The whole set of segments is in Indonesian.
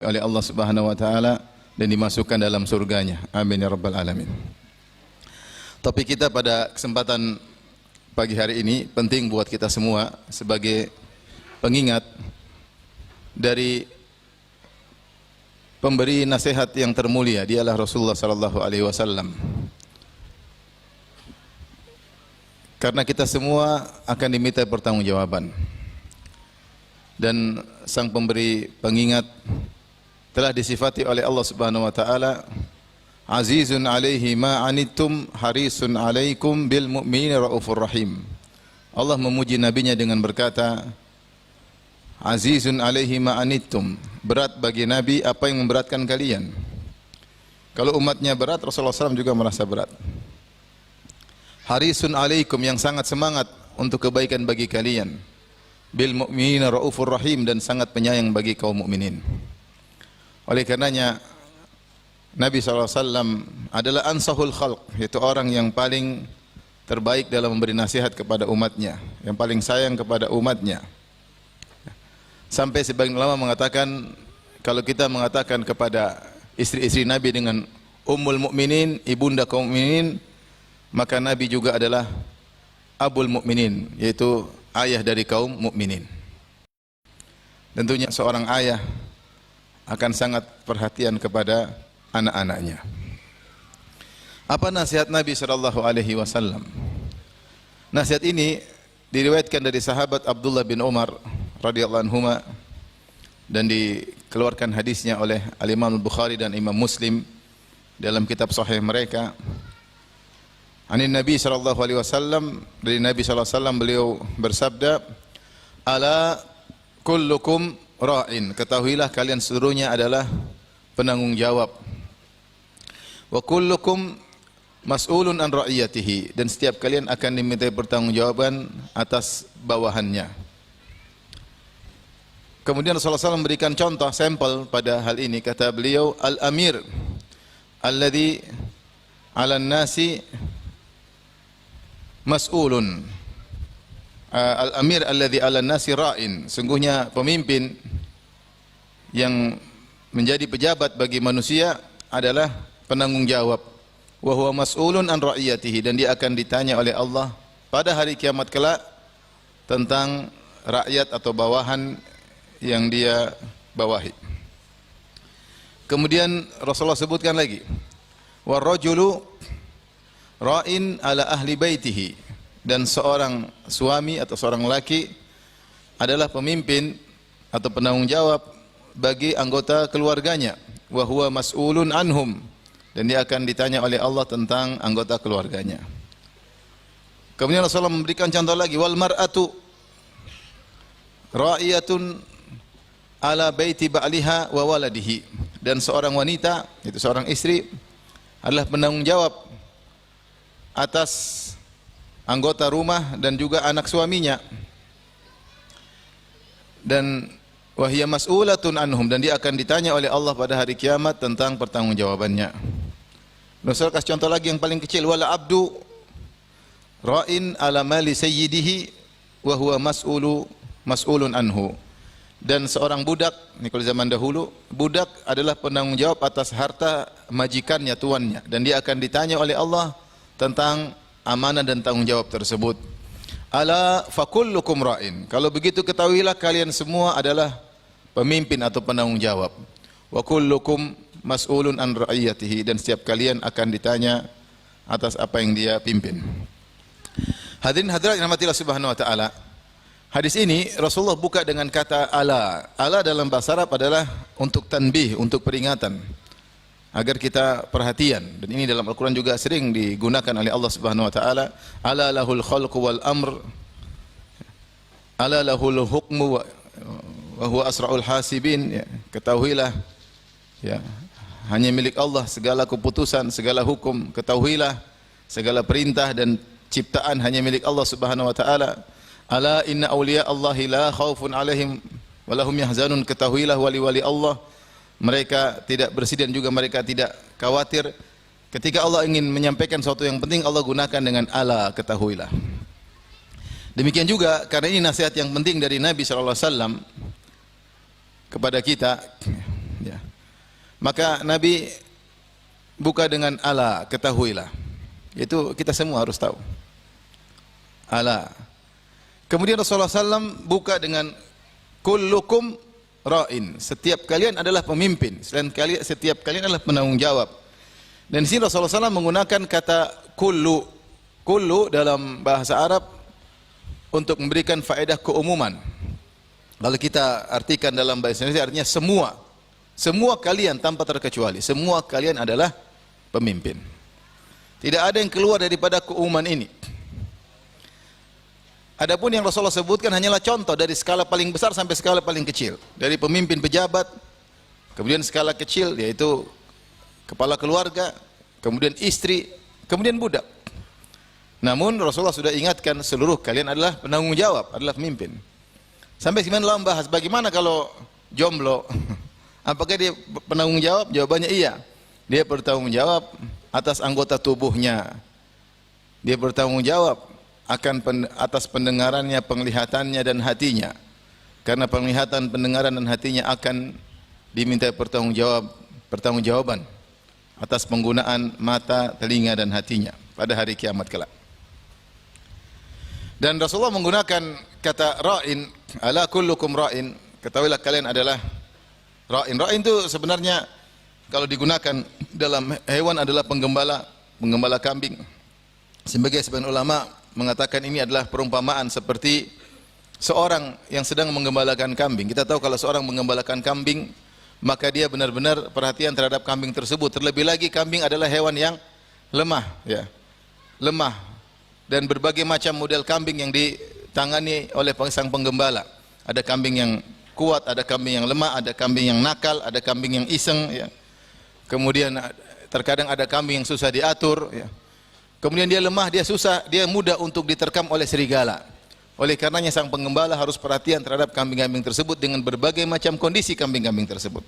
oleh Allah Subhanahu wa taala dan dimasukkan dalam surganya. Amin ya rabbal alamin. Topik kita pada kesempatan pagi hari ini penting buat kita semua sebagai pengingat dari pemberi nasihat yang termulia, dialah Rasulullah sallallahu alaihi wasallam. Karena kita semua akan diminta pertanggungjawaban. Dan sang pemberi pengingat telah disifati oleh Allah Subhanahu wa taala, Azizun 'alaihi ma 'anittum harisun 'alaikum bil mu'minina raufur rahim. Allah memuji nabinya dengan berkata, Azizun 'alaihi ma 'anittum, berat bagi nabi apa yang memberatkan kalian. Kalau umatnya berat, Rasulullah SAW juga merasa berat. Harisun 'alaikum, yang sangat semangat untuk kebaikan bagi kalian. Bil mu'minina raufur rahim, dan sangat penyayang bagi kaum mukminin. Oleh karenanya Nabi SAW adalah ansahul khalq, yaitu orang yang paling terbaik dalam memberi nasihat kepada umatnya, yang paling sayang kepada umatnya. Sampai sebagian ulama mengatakan, kalau kita mengatakan kepada istri-istri Nabi dengan ummul mukminin, ibunda kaum mukminin, maka Nabi juga adalah abul mukminin, yaitu ayah dari kaum mukminin. Tentunya seorang ayah akan sangat perhatian kepada anak-anaknya. Apa nasihat Nabi sallallahu alaihi wasallam? Nasihat ini diriwayatkan dari sahabat Abdullah bin Umar radhiyallahu anhuma dan dikeluarkan hadisnya oleh Al-Imam Al-Bukhari dan Imam Muslim dalam kitab sahih mereka. Anin Nabi sallallahu alaihi wasallam, dari Nabi sallallahu alaihi wasallam beliau bersabda, ala kullukum ra'in, ketahuilah kalian seluruhnya adalah penanggung jawab. Wa kullukum mas'ulun an ra'iyatihi, dan setiap kalian akan dimintai pertanggungjawaban atas bawahannya. Kemudian Rasulullah SAW memberikan contoh sampel pada hal ini. Kata beliau, al-amir alladhi 'alan nasi mas'ulun. Al-amir alladhi 'alan nasi ra'in, sungguhnya pemimpin yang menjadi pejabat bagi manusia adalah penanggung jawab. Wa huwa mas'ulun an ra'iyatihi, dan dia akan ditanya oleh Allah pada hari kiamat kelak tentang rakyat atau bawahan yang dia bawahi. Kemudian Rasulullah sebutkan lagi, war rajulu ra'in ala ahli baitihi, dan seorang suami atau seorang laki adalah pemimpin atau penanggung jawab bagi anggota keluarganya. Wa huwa mas'ulun anhum, dan dia akan ditanya oleh Allah tentang anggota keluarganya. Kemudian Rasulullah memberikan contoh lagi, wal mar'atu ra'iyatun ala baiti ba'liha wa waladihi, dan seorang wanita, itu seorang istri, adalah penanggung jawab atas anggota rumah dan juga anak suaminya. Dan wahia mas'ulatun anhum, dan dia akan ditanya oleh Allah pada hari kiamat tentang pertanggungjawabannya. Rasul kasih contoh lagi yang paling kecil, wala abdu ra'in ala mali sayyidihi wa huwa mas'ulun anhu, dan seorang budak, ini kalau zaman dahulu, budak adalah penanggung jawab atas harta majikannya, tuannya, dan dia akan ditanya oleh Allah tentang amanah dan tanggung jawab tersebut. Ala fakullukum ra'in, kalau begitu ketahuilah kalian semua adalah pemimpin atau penanggung jawab. Wa kullukum mas'ulun an ra'iyatihi, dan setiap kalian akan ditanya atas apa yang dia pimpin. Hadirin hadirat yang dirahmati Allah Subhanahu wa taala, hadis ini Rasulullah buka dengan kata ala. Ala dalam bahasa Arab adalah untuk tanbih, untuk peringatan, agar kita perhatian. Dan ini dalam Al-Quran juga sering digunakan oleh Allah Subhanahu wa taala. Ala lahul khalqu wal amr, ala lahul hukmu wa huwa asra'ul hasibin, ya, ketahuilah, ya, hanya milik Allah segala keputusan, segala hukum. Ketahuilah segala perintah dan ciptaan hanya milik Allah Subhanahu wa taala. Ala inna awliya Allahi la khaufun alaihim wa lahum yahzanun, ketahuilah wali-wali Allah, mereka tidak bersih dan juga mereka tidak khawatir. Ketika Allah ingin menyampaikan sesuatu yang penting, Allah gunakan dengan ala, ketahuilah. Demikian juga karena ini nasihat yang penting dari Nabi sallallahu alaihi wasallam kepada kita, ya. Maka Nabi buka dengan ala, ketahuilah. Itu kita semua harus tahu. Ala. Kemudian Rasulullah SAW buka dengan kullukum ra'in. Setiap kalian adalah pemimpin. Setiap kalian adalah penanggung jawab. Dan di sini Rasulullah SAW menggunakan kata kullu. Kullu dalam bahasa Arab untuk memberikan faedah keumuman. Kalau kita artikan dalam bahasa Indonesia artinya semua. Semua kalian tanpa terkecuali. Semua kalian adalah pemimpin. Tidak ada yang keluar daripada keumuman ini. Adapun yang Rasulullah sebutkan hanyalah contoh dari skala paling besar sampai skala paling kecil. Dari pemimpin pejabat, kemudian skala kecil yaitu kepala keluarga, kemudian istri, kemudian budak. Namun Rasulullah sudah ingatkan seluruh kalian adalah penanggung jawab, adalah pemimpin. Sampai sebenarnya membahas bagaimana kalau jomblo. Apakah dia penanggung jawab? Jawabannya iya. Dia bertanggung jawab atas anggota tubuhnya. Dia bertanggung jawab atas pendengarannya, penglihatannya dan hatinya. Karena penglihatan, pendengaran dan hatinya akan diminta pertanggungjawaban atas penggunaan mata, telinga dan hatinya pada hari kiamat kelak. Dan Rasulullah menggunakan kata ra'in, ala kullukum ra'in. Ketahuilah kalian adalah ra'in. Ra'in itu sebenarnya kalau digunakan dalam hewan adalah penggembala kambing. Sebagian ulama mengatakan ini adalah perumpamaan seperti seorang yang sedang menggembalakan kambing. Kita tahu kalau seorang menggembalakan kambing, maka dia benar-benar perhatian terhadap kambing tersebut. Terlebih lagi kambing adalah hewan yang lemah, ya. Lemah dan berbagai macam model kambing yang ditangani oleh sang penggembala. Ada kambing yang kuat, ada kambing yang lemah, ada kambing yang nakal, ada kambing yang iseng, ya. Kemudian terkadang ada kambing yang susah diatur, ya. Kemudian dia lemah, dia susah, dia mudah untuk diterkam oleh serigala. Oleh karenanya sang penggembala harus perhatian terhadap kambing-kambing tersebut dengan berbagai macam kondisi kambing-kambing tersebut.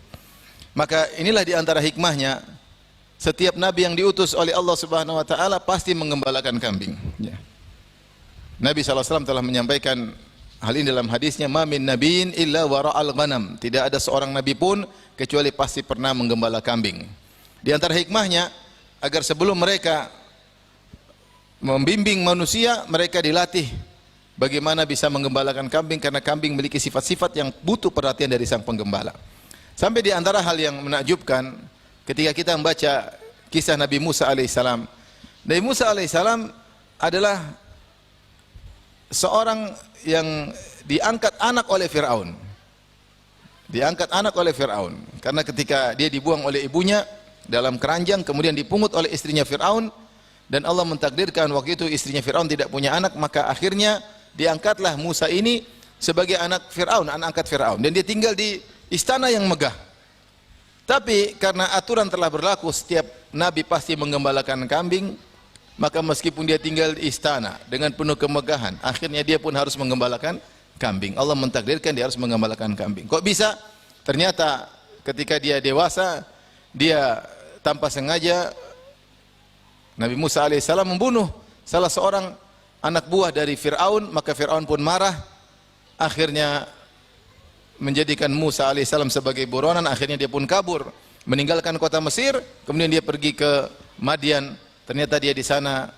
Maka inilah di antara hikmahnya, setiap nabi yang diutus oleh Allah Subhanahu wa taala pasti menggembalakan kambing, ya. Nabi SAW telah menyampaikan hal ini dalam hadisnya, ma min nabiyyin illa wara'al ghanam. Tidak ada seorang nabi pun kecuali pasti pernah menggembala kambing. Di antara hikmahnya agar sebelum mereka membimbing manusia, mereka dilatih bagaimana bisa menggembalakan kambing, karena kambing memiliki sifat-sifat yang butuh perhatian dari sang penggembala. Sampai di antara hal yang menakjubkan ketika kita membaca kisah Nabi Musa alaihissalam. Nabi Musa alaihissalam adalah seorang yang diangkat anak oleh Fir'aun. Diangkat anak oleh Fir'aun karena ketika dia dibuang oleh ibunya dalam keranjang, kemudian dipungut oleh istrinya Fir'aun, dan Allah mentakdirkan waktu itu istrinya Fir'aun tidak punya anak, maka akhirnya diangkatlah Musa ini sebagai anak Fir'aun, anak angkat Fir'aun, dan dia tinggal di istana yang megah. Tapi karena aturan telah berlaku setiap nabi pasti menggembalakan kambing, maka meskipun dia tinggal di istana dengan penuh kemegahan, akhirnya dia pun harus menggembalakan kambing. Allah mentakdirkan dia harus menggembalakan kambing. Kok bisa? Ternyata ketika dia dewasa, dia tanpa sengaja Nabi Musa alaihissalam membunuh salah seorang anak buah dari Fir'aun, maka Fir'aun pun marah, akhirnya menjadikan Musa alaihissalam sebagai buronan. Akhirnya dia pun kabur, meninggalkan kota Mesir, kemudian dia pergi ke Madian. Ternyata dia di sana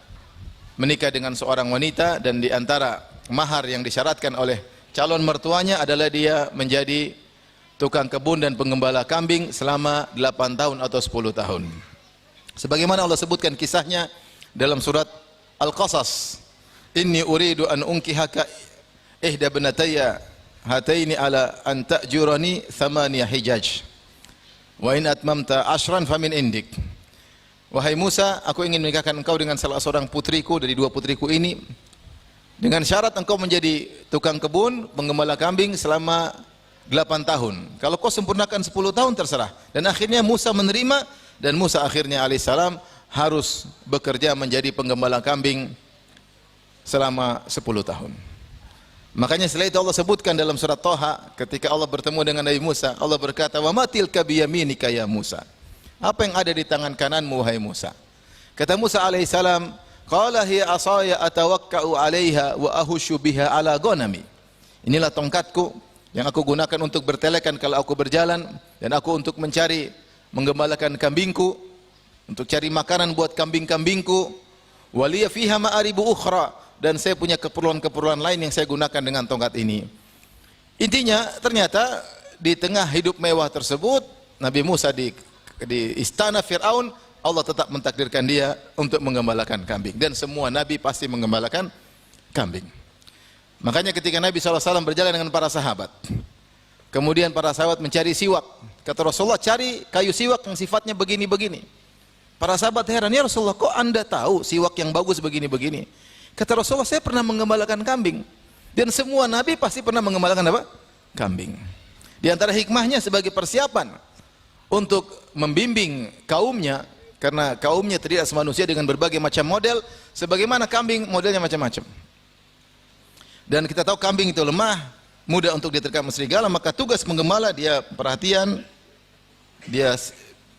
menikah dengan seorang wanita, dan di antara mahar yang disyaratkan oleh calon mertuanya adalah dia menjadi tukang kebun dan penggembala kambing selama 8 tahun atau 10 tahun. Sebagaimana Allah sebutkan kisahnya dalam surat Al-Qasas, inni uridu an unkihaka ihda ibnatayya hataini ala an ta'jurani thamaniya hijaj wa in atmamta ashran famin indik. Wahai Musa, aku ingin menikahkan engkau dengan salah seorang putriku dari 2 putriku ini, dengan syarat engkau menjadi tukang kebun, penggembala kambing selama 8 tahun. Kalau kau sempurnakan 10 tahun terserah. Dan akhirnya Musa menerima, dan Musa akhirnya alaihissalam harus bekerja menjadi penggembala kambing selama 10 tahun. Makanya setelah itu Allah sebutkan dalam surat Thaha, ketika Allah bertemu dengan Nabi Musa, Allah berkata, wa ma tilka biyaminika ya Musa. Apa yang ada di tangan kananmu wahai Musa? Kata Musa alaihissalam, qala hiya asaya atawakka'u 'alaiha wa ahushu biha 'ala ghanami. Inilah tongkatku yang aku gunakan untuk bertelekan kalau aku berjalan, dan aku untuk mencari menggembalakan kambingku, untuk cari makanan buat kambing-kambingku. Waliya fiha ma'aribu ukhra, dan saya punya keperluan-keperluan lain yang saya gunakan dengan tongkat ini. Intinya ternyata di tengah hidup mewah tersebut, Nabi Musa di istana Fir'aun, Allah tetap mentakdirkan dia untuk menggembalakan kambing. Dan semua Nabi pasti menggembalakan kambing. Makanya ketika Nabi SAW berjalan dengan para sahabat, kemudian para sahabat mencari siwak. Kata Rasulullah, cari kayu siwak yang sifatnya begini-begini. Para sahabat heran, ya Rasulullah, kok anda tahu siwak yang bagus begini-begini? Kata Rasulullah, saya pernah menggembalakan kambing. Dan semua Nabi pasti pernah menggembalakan apa? Kambing. Di antara hikmahnya sebagai persiapan untuk membimbing kaumnya, karena kaumnya terdiri atas manusia dengan berbagai macam model, sebagaimana kambing modelnya macam-macam. Dan kita tahu kambing itu lemah, mudah untuk diterkam serigala, maka tugas penggembala dia perhatian, dia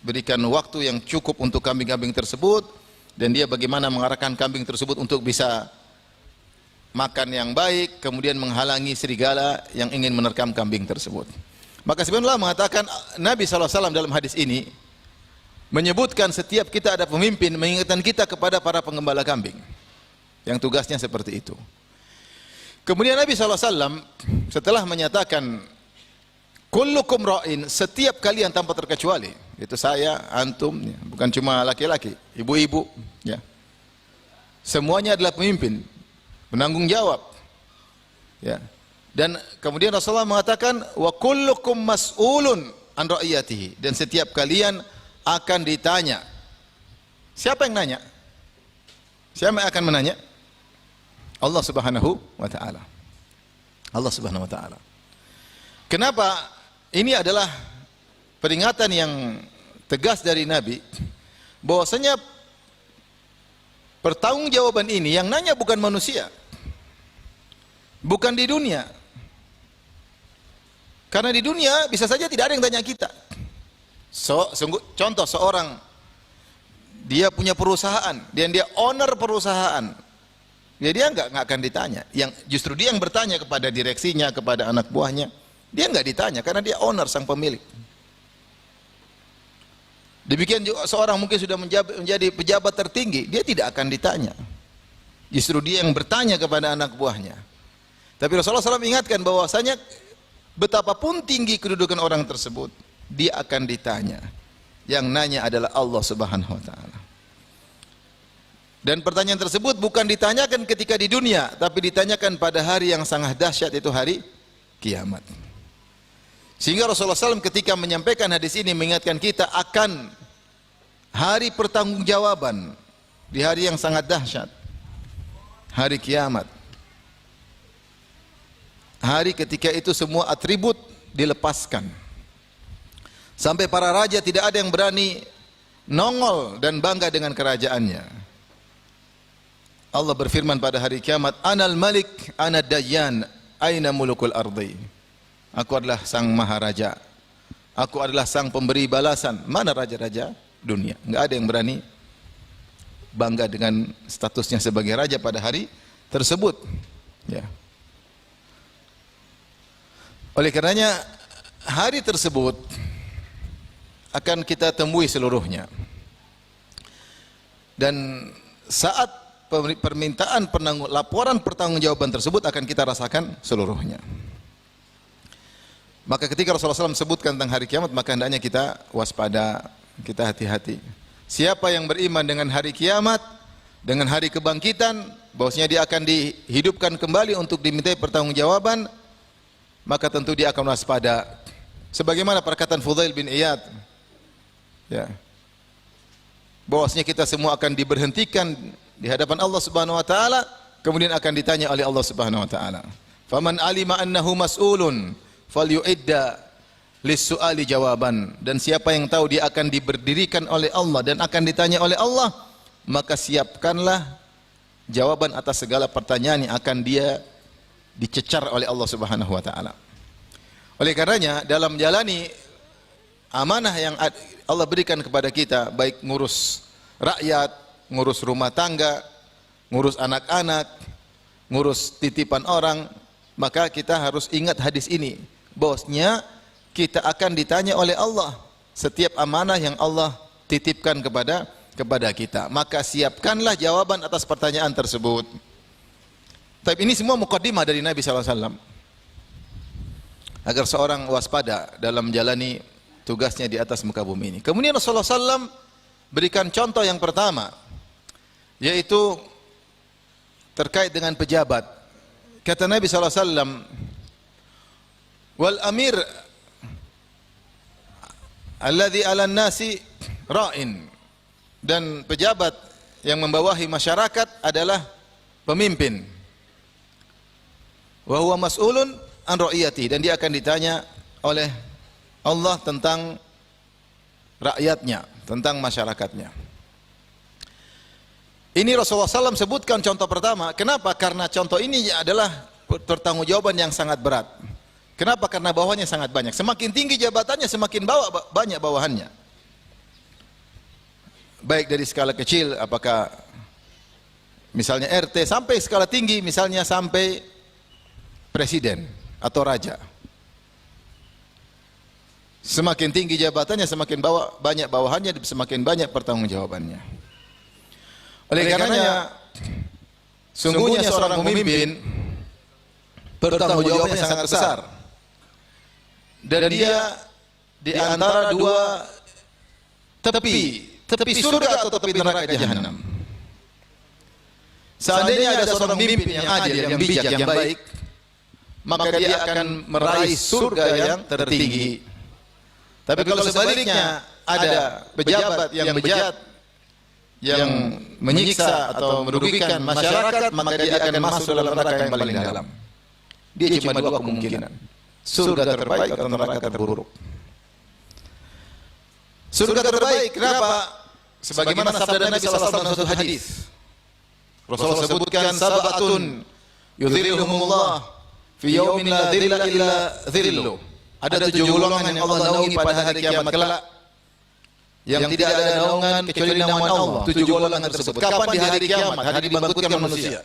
berikan waktu yang cukup untuk kambing-kambing tersebut, dan dia bagaimana mengarahkan kambing tersebut untuk bisa makan yang baik, kemudian menghalangi serigala yang ingin menerkam kambing tersebut. Maka sebenarnya mengatakan, Nabi SAW dalam hadis ini menyebutkan setiap kita ada pemimpin, mengingatkan kita kepada para penggembala kambing yang tugasnya seperti itu. Kemudian Nabi SAW setelah menyatakan kullukum ra'in, setiap kalian tanpa terkecuali, itu saya, antum, ya, bukan cuma laki-laki, ibu-ibu, ya, semuanya adalah pemimpin, penanggung jawab, ya. Dan kemudian Rasulullah mengatakan wa kullukum mas'ulun an ra'iyatihi, dan setiap kalian akan ditanya. Siapa yang nanya? Siapa yang akan menanya? Allah Subhanahu wa taala. Allah Subhanahu wa taala. Kenapa? Ini adalah peringatan yang tegas dari Nabi bahwasanya pertanggungjawaban ini yang nanya bukan manusia. Bukan di dunia. Karena di dunia bisa saja tidak ada yang tanya kita. Contoh seorang dia punya perusahaan dan dia owner perusahaan, ya dia nggak akan ditanya. Yang justru dia yang bertanya kepada direksinya, kepada anak buahnya, dia nggak ditanya karena dia owner, sang pemilik. Demikian juga seorang mungkin sudah menjadi pejabat tertinggi, dia tidak akan ditanya. Justru dia yang bertanya kepada anak buahnya. Tapi Rasulullah SAW ingatkan bahwasanya betapapun tinggi kedudukan orang tersebut, dia akan ditanya. Yang nanya adalah Allah Subhanahu wa taala. Dan pertanyaan tersebut bukan ditanyakan ketika di dunia, tapi ditanyakan pada hari yang sangat dahsyat, itu hari kiamat. Sehingga Rasulullah SAW ketika menyampaikan hadis ini mengingatkan kita akan hari pertanggungjawaban di hari yang sangat dahsyat, hari kiamat. Hari ketika itu semua atribut dilepaskan. Sampai para raja tidak ada yang berani nongol dan bangga dengan kerajaannya. Allah berfirman pada hari kiamat, Anal Malik, Ana Dayyan, Aina mulukul ardi. Aku adalah sang maharaja. Aku adalah sang pemberi balasan. Mana raja-raja dunia? Enggak ada yang berani bangga dengan statusnya sebagai raja pada hari tersebut. Ya. Oleh karenanya hari tersebut akan kita temui seluruhnya. Dan saat permintaan laporan pertanggungjawaban tersebut akan kita rasakan seluruhnya. Maka ketika Rasulullah SAW sebutkan tentang hari kiamat, maka hendaknya kita waspada, kita hati-hati. Siapa yang beriman dengan hari kiamat, dengan hari kebangkitan, bahwasanya dia akan dihidupkan kembali untuk dimintai pertanggungjawaban, maka tentu dia akan waspada. Sebagaimana perkataan Fudail bin Iyad, ya, bahwasanya kita semua akan diberhentikan di hadapan Allah Subhanahu wa taala, kemudian akan ditanya oleh Allah Subhanahu wa taala. Faman alima annahu mas'ulun falyu'idda lis-su'ali jawaban. Dan siapa yang tahu dia akan diberdirikan oleh Allah dan akan ditanya oleh Allah, maka siapkanlah jawaban atas segala pertanyaan yang akan dia dicecar oleh Allah Subhanahu wa taala. Oleh karenanya dalam menjalani amanah yang Allah berikan kepada kita, baik ngurus rakyat, ngurus rumah tangga, ngurus anak-anak, ngurus titipan orang, maka kita harus ingat hadis ini, bahwasanya kita akan ditanya oleh Allah setiap amanah yang Allah titipkan kepada kita. Maka siapkanlah jawaban atas pertanyaan tersebut. Tapi ini semua mukaddimah dari Nabi SAW. Agar seorang waspada dalam menjalani tugasnya di atas muka bumi ini. Kemudian Rasulullah SAW berikan contoh yang pertama, yaitu terkait dengan pejabat. Kata Nabi SAW, wal amir alladhi 'alan nasi ra'in, dan pejabat yang membawahi masyarakat adalah pemimpin. Wa huwa mas'ulun an ra'iyati, dan dia akan ditanya oleh Allah tentang rakyatnya, tentang masyarakatnya. Ini Rasulullah SAW sebutkan contoh pertama. Kenapa? Karena contoh ini adalah pertanggungjawaban yang sangat berat. Kenapa? Karena bawahannya sangat banyak. Semakin tinggi jabatannya, semakin banyak bawahannya. Baik dari skala kecil, apakah misalnya RT, sampai skala tinggi, misalnya sampai presiden atau raja. Semakin tinggi jabatannya, semakin banyak bawahannya, semakin banyak pertanggungjawabannya. Oleh karenanya, sungguhnya seorang pemimpin pertanggungjawabannya sangat besar. Dan dia di antara dua tepi surga atau tepi neraka jahanam. Seandainya ada seorang pemimpin yang adil, yang bijak, yang baik, maka dia akan meraih surga yang tertinggi. Tapi kalau sebaliknya ada pejabat yang bejat, yang menyiksa atau merugikan masyarakat, maka dia akan masuk dalam neraka yang paling dalam. Dia cuma dua kemungkinan, surga terbaik atau neraka terburuk. Surga terbaik, kenapa? Sebagaimana sabda Nabi SAW dalam satu hadis, Rasulullah sebutkan, sab'atun yudhilluhumullah fi yaumin la dhilla illa dhilluh. Ada 7 golongan yang Allah naungi pada hari kiamat kelak, yang tidak ada naungan kecuali naungan Allah. 7 golongan tersebut. Kapan? Di hari kiamat, hari dibangkitkan manusia.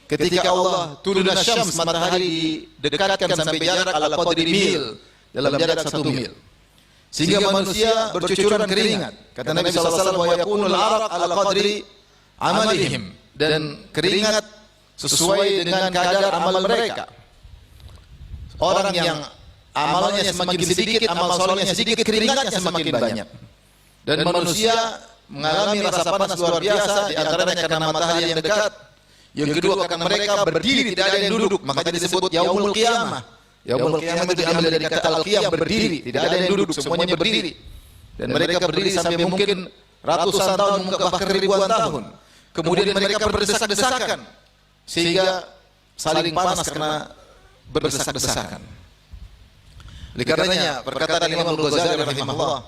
Ketika Allah turunna syams, matahari didekatkan sampai jarak ala qadri mil, dalam jarak 1 mil. Sehingga manusia bercucuran keringat. Kata Nabi SAW, wa yakunul araq ala qadri amalihim, dan keringat sesuai dengan kadar amal mereka. Orang yang amalnya semakin sedikit, amal solehnya sedikit, keringatnya semakin banyak. Dan manusia mengalami rasa panas luar biasa, di antaranya karena matahari yang dekat. Yang kedua karena mereka berdiri, tidak ada yang duduk, makanya disebut yaumul qiyamah. Yaumul qiyamah itu diambil dari kata al-qiyam, berdiri, tidak ada yang duduk, semuanya berdiri. Dan mereka berdiri sampai mungkin ratusan tahun, bahkan ribuan tahun. Kemudian mereka berdesak-desakan, sehingga saling panas karena berdesak-desakan. Oleh karenanya perkataan Imam Al-Ghazali rahimahullah,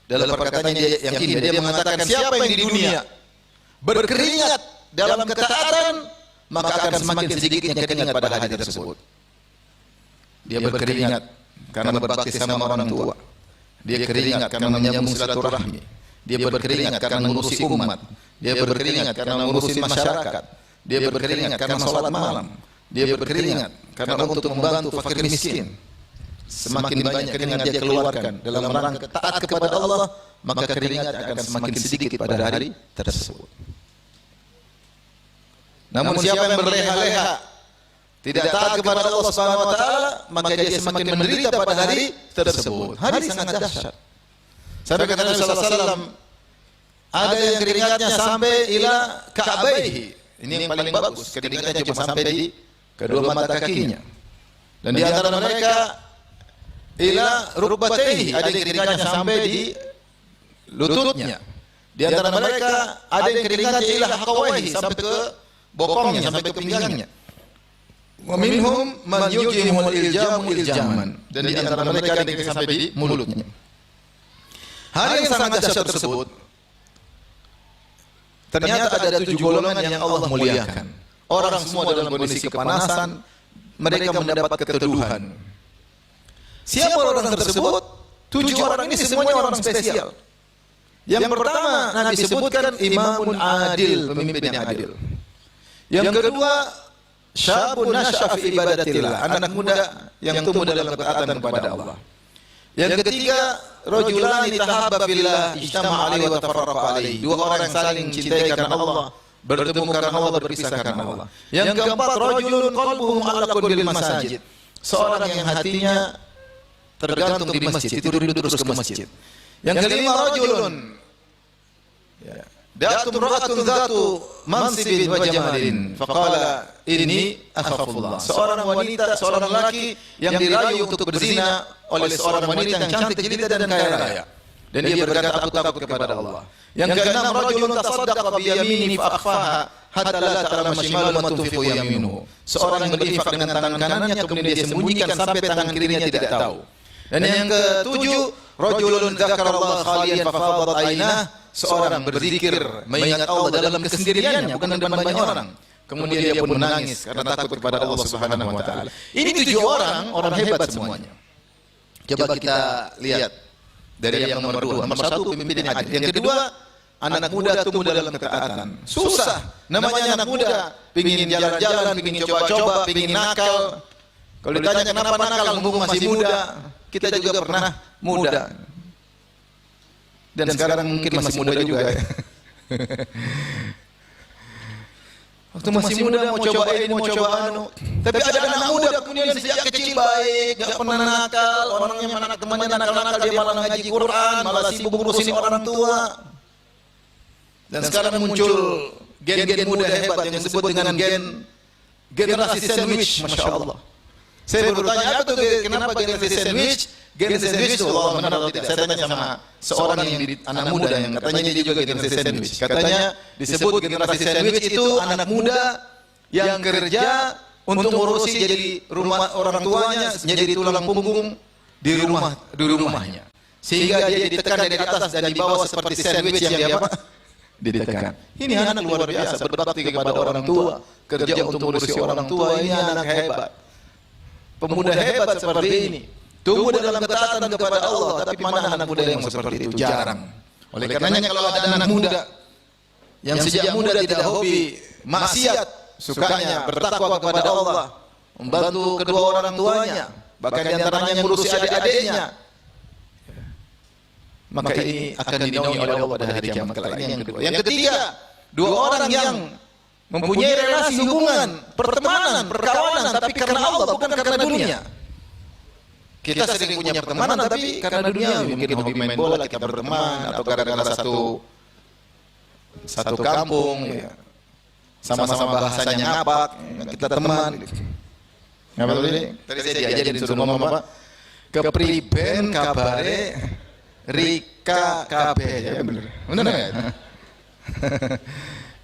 dalam perkataannya yang ini, dia mengatakan, siapa yang di dunia berkeringat dalam ketaatan, maka akan semakin sedikitnya keringat pada hari tersebut. Dia berkeringat karena berbakti sama orang tua. Dia keringat karena menyambung silaturahmi. Dia berkeringat karena mengurusi umat. Dia berkeringat karena mengurusi masyarakat. Dia berkeringat karena sholat malam. Dia berkeringat karena untuk membantu fakir miskin. Semakin banyak keringat dia keluarkan dalam rangka taat kepada Allah, maka keringat akan semakin sedikit pada hari tersebut. Namun siapa yang berleha-leha, tidak taat kepada Allah Subhanahu wa taala, maka dia semakin menderita pada hari tersebut. Hari sangat dahsyat. Sampai kata Nabi sallallahu alaihi wasallam, ada yang keringatnya sampai ila ka'baihi. Ini yang paling bagus, keringatnya cuma sampai di kedua mata kakinya. Dan di antara mereka ila rukbatayhi, ada yang keringatnya sampai di lututnya. Di antara mereka ada yang keringatnya ila haqawaihi, sampai ke bokongnya, sampai ke pinggangnya. Wa minhum man yujimul iljamu iljaman, dan di antara mereka ada yang sampai di mulutnya. Hari yang sangat dahsyat tersebut, ternyata ada 7 golongan yang Allah muliakan. Orang semua dalam kondisi kepanasan, mereka mendapat keteduhan. Siapa orang tersebut? 7 orang ini semuanya orang spesial. Yang pertama Nabi sebutkan imamun adil, pemimpin yang adil. Yang kedua, syabun nasya fi ibadatillah, anak muda yang tumbuh dalam ketaatan kepada Allah. Yang ketiga, rajulani tahabba fillah ijtama'a alaihi wa tafarraqa alaihi. Dua orang yang saling cintai karena Allah, bertemu karena Allah, berpisah karena Allah. Yang keempat, rajulun qalbuhu mu'allaqun bil masajid. Seorang yang hatinya tergantung di masjid, itu rindu terus ke masjid. Yang kelima, rajulun da'atum ra'atun dhatu mansibin wa jamalin faqala inni akhafullah. Seorang wanita, seorang laki yang dirayu untuk berzina oleh seorang wanita yang cantik jelita dan kaya raya, dan dia berkata, aku takut kepada Allah. Yang keenam, rajulun tasaddaqa bi yaminihi fa akhfaha hatta la ta'lama shimaluhu ma tunfiqu yaminuhu. Seorang yang berinfak dengan tangan kanannya kemudian dia sembunyikan sampai tangan kirinya tidak tahu. Dan yang ketujuh, rajulun dzakarallaha khaliyan fa fadat ainah. Seorang berzikir mengingat Allah dalam kesendiriannya, bukan di depan banyak orang. Kemudian dia pun menangis karena takut kepada Allah Subhanahu wa taala. Ini 7 orang hebat semuanya. Coba kita lihat dari yang nomor 2. Nomor 1, pemimpin yang adil. Yang kedua, anak muda tumbuh dalam ketaatan. Susah namanya anak muda, pingin jalan-jalan, pingin coba-coba, pingin nakal. Kalau ditanya kenapa nakal, mumpung masih muda, kita juga pernah muda. Dan sekarang mungkin masih muda juga ya. Waktu masih muda mau coba ini, mau coba anu. Tapi ada anak muda kemudian sejak kecil baik, gak pernah nakal, orangnya mana temannya nakal-nakal, dia malah ngaji Quran, malah sibuk ngurusin orang tua. Dan sekarang muncul gen-gen muda hebat yang disebut dengan generasi sandwich, Masya Allah. Saya baru tanya, apa tuh kenapa generasi sandwich? Generasi sandwich itu Allah benar atau tidak? Saya tanya sama seorang yang anak muda yang katanya dia juga generasi sandwich. Katanya disebut generasi sandwich itu anak muda yang kerja untuk ngurusi jadi rumah orang tuanya, jadi tulang punggung di rumahnya. Sehingga dia ditekan dari atas dan di bawah seperti sandwich yang dia apa? Ditekan. Ini anak luar biasa, berbakti kepada orang tua, kerja untuk ngurusi orang tua. Ini anak hebat. Pemuda hebat seperti ini, tumbuh dalam ketaatan kepada Allah, tapi mana anak muda yang seperti itu? Jarang. Oleh karenanya kalau ada anak muda yang sejak muda tidak hobi maksiat, sukanya bertakwa kepada Allah, membantu kedua orang tuanya, bahkan di antaranya ngurusi adik-adiknya, maka ini akan dinaungi oleh Allah pada hari kiamat kelak. Ini yang kedua. Yang ketiga, 2 orang yang mempunyai relasi hubungan, pertemanan, perkawanan, tapi karena Allah, bukan karena dunia. Kita sering punya pertemanan, tapi karena dunia, mungkin hobi main bola kita berteman, atau gara-gara satu kampung, ya. Sama-sama bahasanya ngapak, kita teman. Ngapa tadi? Tadi saya diajarin disuruh ngomong apa? Kepriben kabare Rika Kabe, ya benar. Benar ya?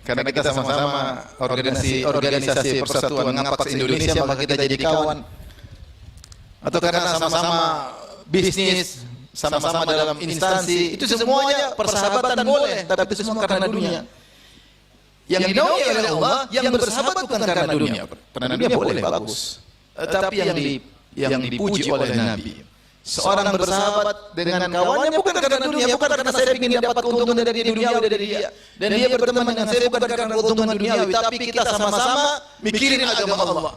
Karena kita sama-sama organisasi persatuan ngapak Indonesia, maka kita jadi kawan. Atau karena sama-sama bisnis, sama-sama dalam instansi, itu semuanya persahabatan boleh, tapi itu semua karena dunia. Yang dinaungi oleh Allah, yang bersahabat bukan karena dunia. Karena dunia boleh bagus, tapi yang dipuji oleh Nabi, seorang bersahabat dengan kawannya bukan karena dunia, bukan karena saya ingin dapat keuntungan dari dunia dari dia, dan dia berteman dengan saya bukan karena keuntungan duniawi, tapi kita sama-sama mikirin agama Allah.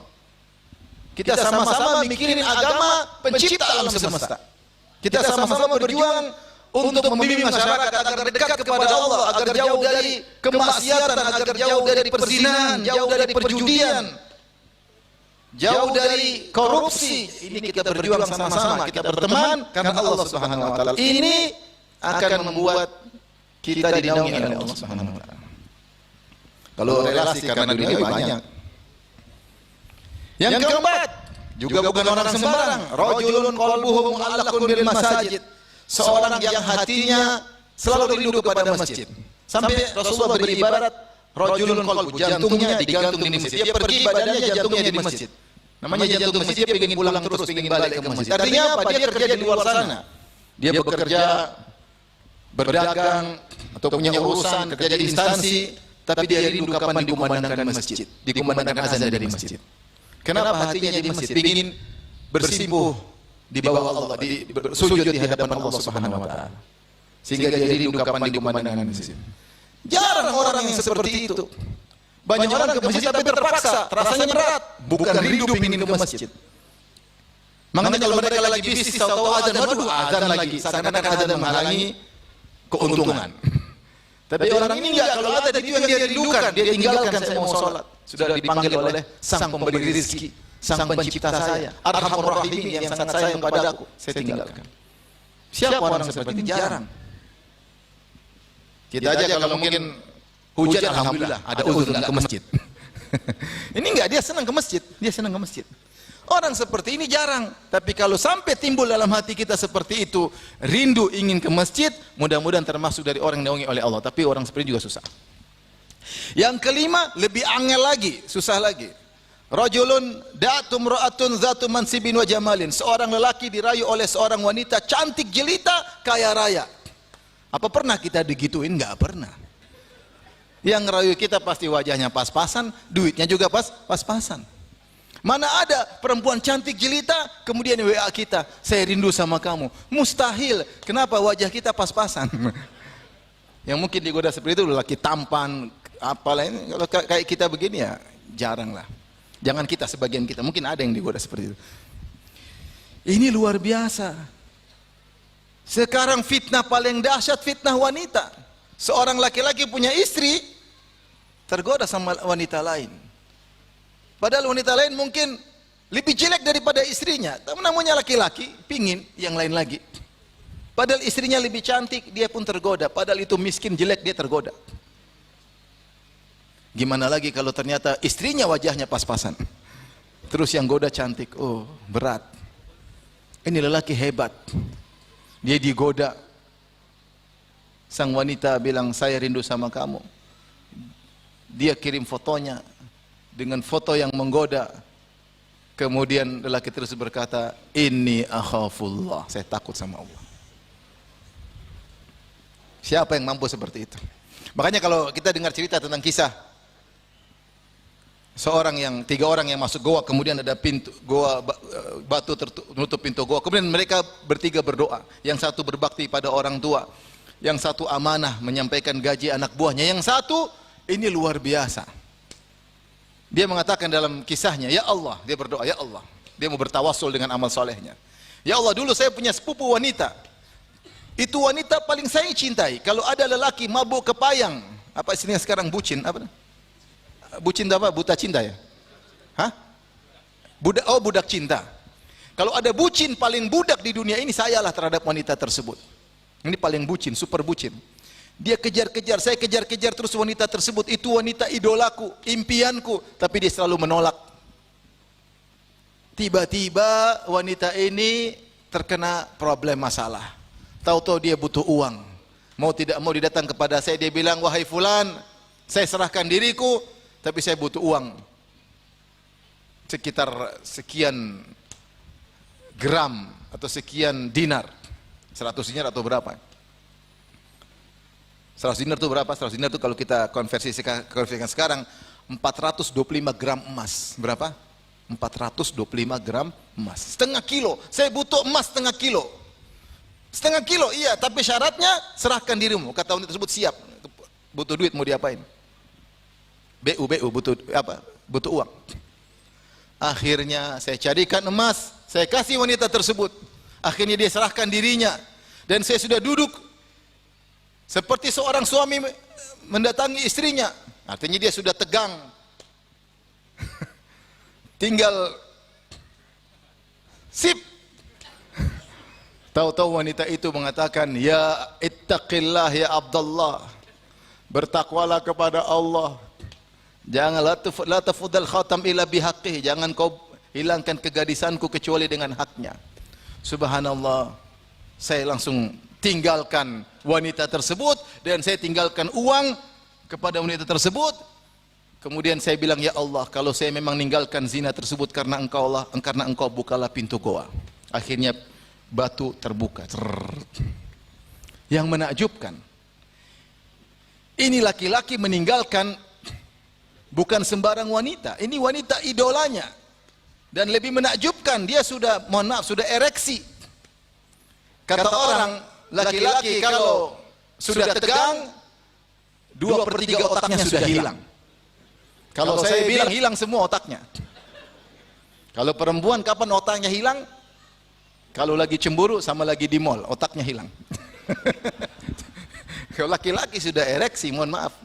Kita sama-sama mikirin agama pencipta alam semesta. Kita sama-sama berjuang untuk membimbing masyarakat agar dekat kepada Allah, agar jauh dari kemaksiatan, agar jauh dari perzinahan, jauh dari perjudian, jauh dari korupsi. Ini kita berjuang sama-sama, kita berteman karena Allah Subhanahu wa taala. Ini akan membuat kita dinaungi oleh Allah Subhanahu wa taala. Kalau relasi karena dunia banyak. Yang keempat, juga bukan orang sembarang, rajulun qalbuhu mu'allaqun bil masajid. Seorang yang hatinya selalu rindu kepada masjid. Sampai Rasulullah beri ibarat rajulun qalbu, jantungnya digantung di masjid. Dia pergi badannya jantungnya di masjid. Namanya jantung masjid, dia ingin pulang terus, ingin balik ke masjid. Artinya apa? Dia kerja di luar sana. Dia bekerja, berdagang, atau punya urusan, kerja di instansi, tapi dia rindu kapan dikumandangkan masjid, dikumandangkan azan dari masjid. Kenapa hatinya di masjid? Ingin bersimpuh di bawah Allah, sujud di hadapan Allah Subhanahu wa taala. Sehingga dia rindu kapan dikumandangkan masjid. Jarang orang yang seperti itu. Banyak orang ke masjid tapi terpaksa, rasanya berat. Bukan rindu ingin ke masjid. Makanya kalau mereka lagi bisnis tahu-tahu azan, waduh azan lagi, seakan-akan azan menghalangi keuntungan. Tapi orang ini enggak, kalau azan itu yang dia rindukan, dia tinggalkan, saya mau sholat. Sudah dipanggil oleh sang pemberi rezeki, sang pencipta saya, Arhamur Rahimin yang sangat sayang padaku, saya tinggalkan. Siapa orang seperti ini? Jarang. Kita aja kalau mungkin hujan, alhamdulillah ada uzur enggak ke masjid. Ini enggak, dia senang ke masjid, dia senang ke masjid. Orang seperti ini jarang, tapi kalau sampai timbul dalam hati kita seperti itu, rindu ingin ke masjid, mudah-mudahan termasuk dari orang yang dinaungi oleh Allah. Tapi orang seperti ini juga susah. Yang kelima, lebih angel lagi, susah lagi. Rajulun da'atum ra'atun zatu mansibin wa jamalin. Seorang lelaki dirayu oleh seorang wanita cantik jelita, kaya raya. Apa pernah kita digituin? Enggak pernah. Yang ngerayu kita pasti wajahnya pas-pasan, duitnya juga pas-pasan. Mana ada perempuan cantik jelita kemudian WA kita, saya rindu sama kamu. Mustahil. Kenapa? Wajah kita pas-pasan. Yang mungkin digoda seperti itu lelaki tampan, apalah ini. Kalau kayak kita begini ya jarang lah. Jangan kita, sebagian kita, mungkin ada yang digoda seperti itu. Ini luar biasa. Sekarang fitnah paling dahsyat, fitnah wanita. Seorang laki-laki punya istri, tergoda sama wanita lain. Padahal wanita lain mungkin lebih jelek daripada istrinya. Tapi namanya laki-laki, pingin yang lain lagi. Padahal istrinya lebih cantik, dia pun tergoda. Padahal itu miskin, jelek, dia tergoda. Gimana lagi kalau ternyata istrinya wajahnya pas-pasan. Terus yang goda cantik, oh berat. Ini lelaki hebat. Dia digoda. Sang wanita bilang, saya rindu sama kamu. Dia kirim fotonya dengan foto yang menggoda. Kemudian lelaki terus berkata, inni akhafullah, saya takut sama Allah. Siapa yang mampu seperti itu? Makanya kalau kita dengar cerita tentang kisah tiga orang yang masuk goa, kemudian ada pintu goa, batu menutup pintu goa, kemudian mereka bertiga berdoa. Yang satu berbakti pada orang tua, yang satu amanah menyampaikan gaji anak buahnya, yang satu ini luar biasa. Dia mengatakan dalam kisahnya, ya Allah, dia berdoa, ya Allah. Dia mau bertawassul dengan amal solehnya. Ya Allah, dulu saya punya sepupu wanita. Itu wanita paling saya cintai. Kalau ada lelaki mabuk kepayang, apa istilahnya sekarang bucin, apa? Bucin apa? Buta cinta ya? Hah? Budak cinta. Kalau ada bucin paling budak di dunia ini, sayalah terhadap wanita tersebut. Ini paling bucin, super bucin. Dia kejar-kejar, saya kejar-kejar terus wanita tersebut. Itu wanita idolaku, impianku, tapi dia selalu menolak. Tiba-tiba wanita ini terkena problem masalah. Tahu-tahu dia butuh uang. Mau tidak mau dia datang kepada saya, dia bilang, wahai fulan, saya serahkan diriku, tapi saya butuh uang. Sekitar sekian gram atau sekian dinar. 100 dinar atau berapa? 100 dinar itu berapa? 100 dinar itu kalau kita konversikan sekarang 425 gram emas. Berapa? 425 gram emas. Setengah kilo. Saya butuh emas setengah kilo. Setengah kilo, iya. Tapi syaratnya serahkan dirimu. Kata wanita tersebut, siap. Butuh duit, mau diapain? BU, butuh apa? Butuh uang. Akhirnya saya carikan emas. Saya kasih wanita tersebut. Akhirnya dia serahkan dirinya. Dan saya sudah duduk seperti seorang suami mendatangi istrinya. Artinya dia sudah tegang. Tinggal sip. Tahu-tahu wanita itu mengatakan, ya ittaqillah ya Abdullah. Bertakwalah kepada Allah. Jangan la tafudal khatam illa bihaqqih. Jangan kau hilangkan kegadisanku kecuali dengan haknya. Subhanallah. Saya langsung tinggalkan wanita tersebut dan saya tinggalkan uang kepada wanita tersebut. Kemudian saya bilang, ya Allah, kalau saya memang ninggalkan zina tersebut karena engkau bukalah pintu goa. Akhirnya batu terbuka. Yang menakjubkan, ini laki-laki meninggalkan bukan sembarang wanita. Ini wanita idolanya. Dan lebih menakjubkan, dia sudah, mohon maaf, sudah ereksi. Kata orang, laki-laki kalau sudah tegang, 2/3 otaknya sudah hilang. Kalau saya bilang hilang semua otaknya. Kalau perempuan kapan otaknya hilang? Kalau lagi cemburu sama lagi di mall, otaknya hilang. Kalau laki-laki sudah ereksi, mohon maaf,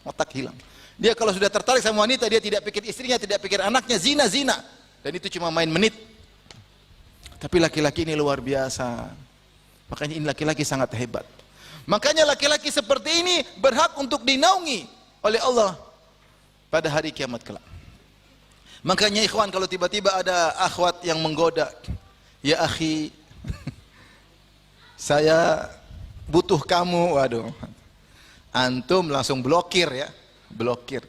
otak hilang. Dia kalau sudah tertarik sama wanita, dia tidak pikir istrinya, tidak pikir anaknya, zina. Dan itu cuma main menit. Tapi laki-laki ini luar biasa. Makanya ini laki-laki sangat hebat. Makanya laki-laki seperti ini berhak untuk dinaungi oleh Allah pada hari kiamat kelak. Makanya ikhwan, kalau tiba-tiba ada akhwat yang menggoda, ya akhi, saya butuh kamu, waduh, antum langsung blokir ya, blokir.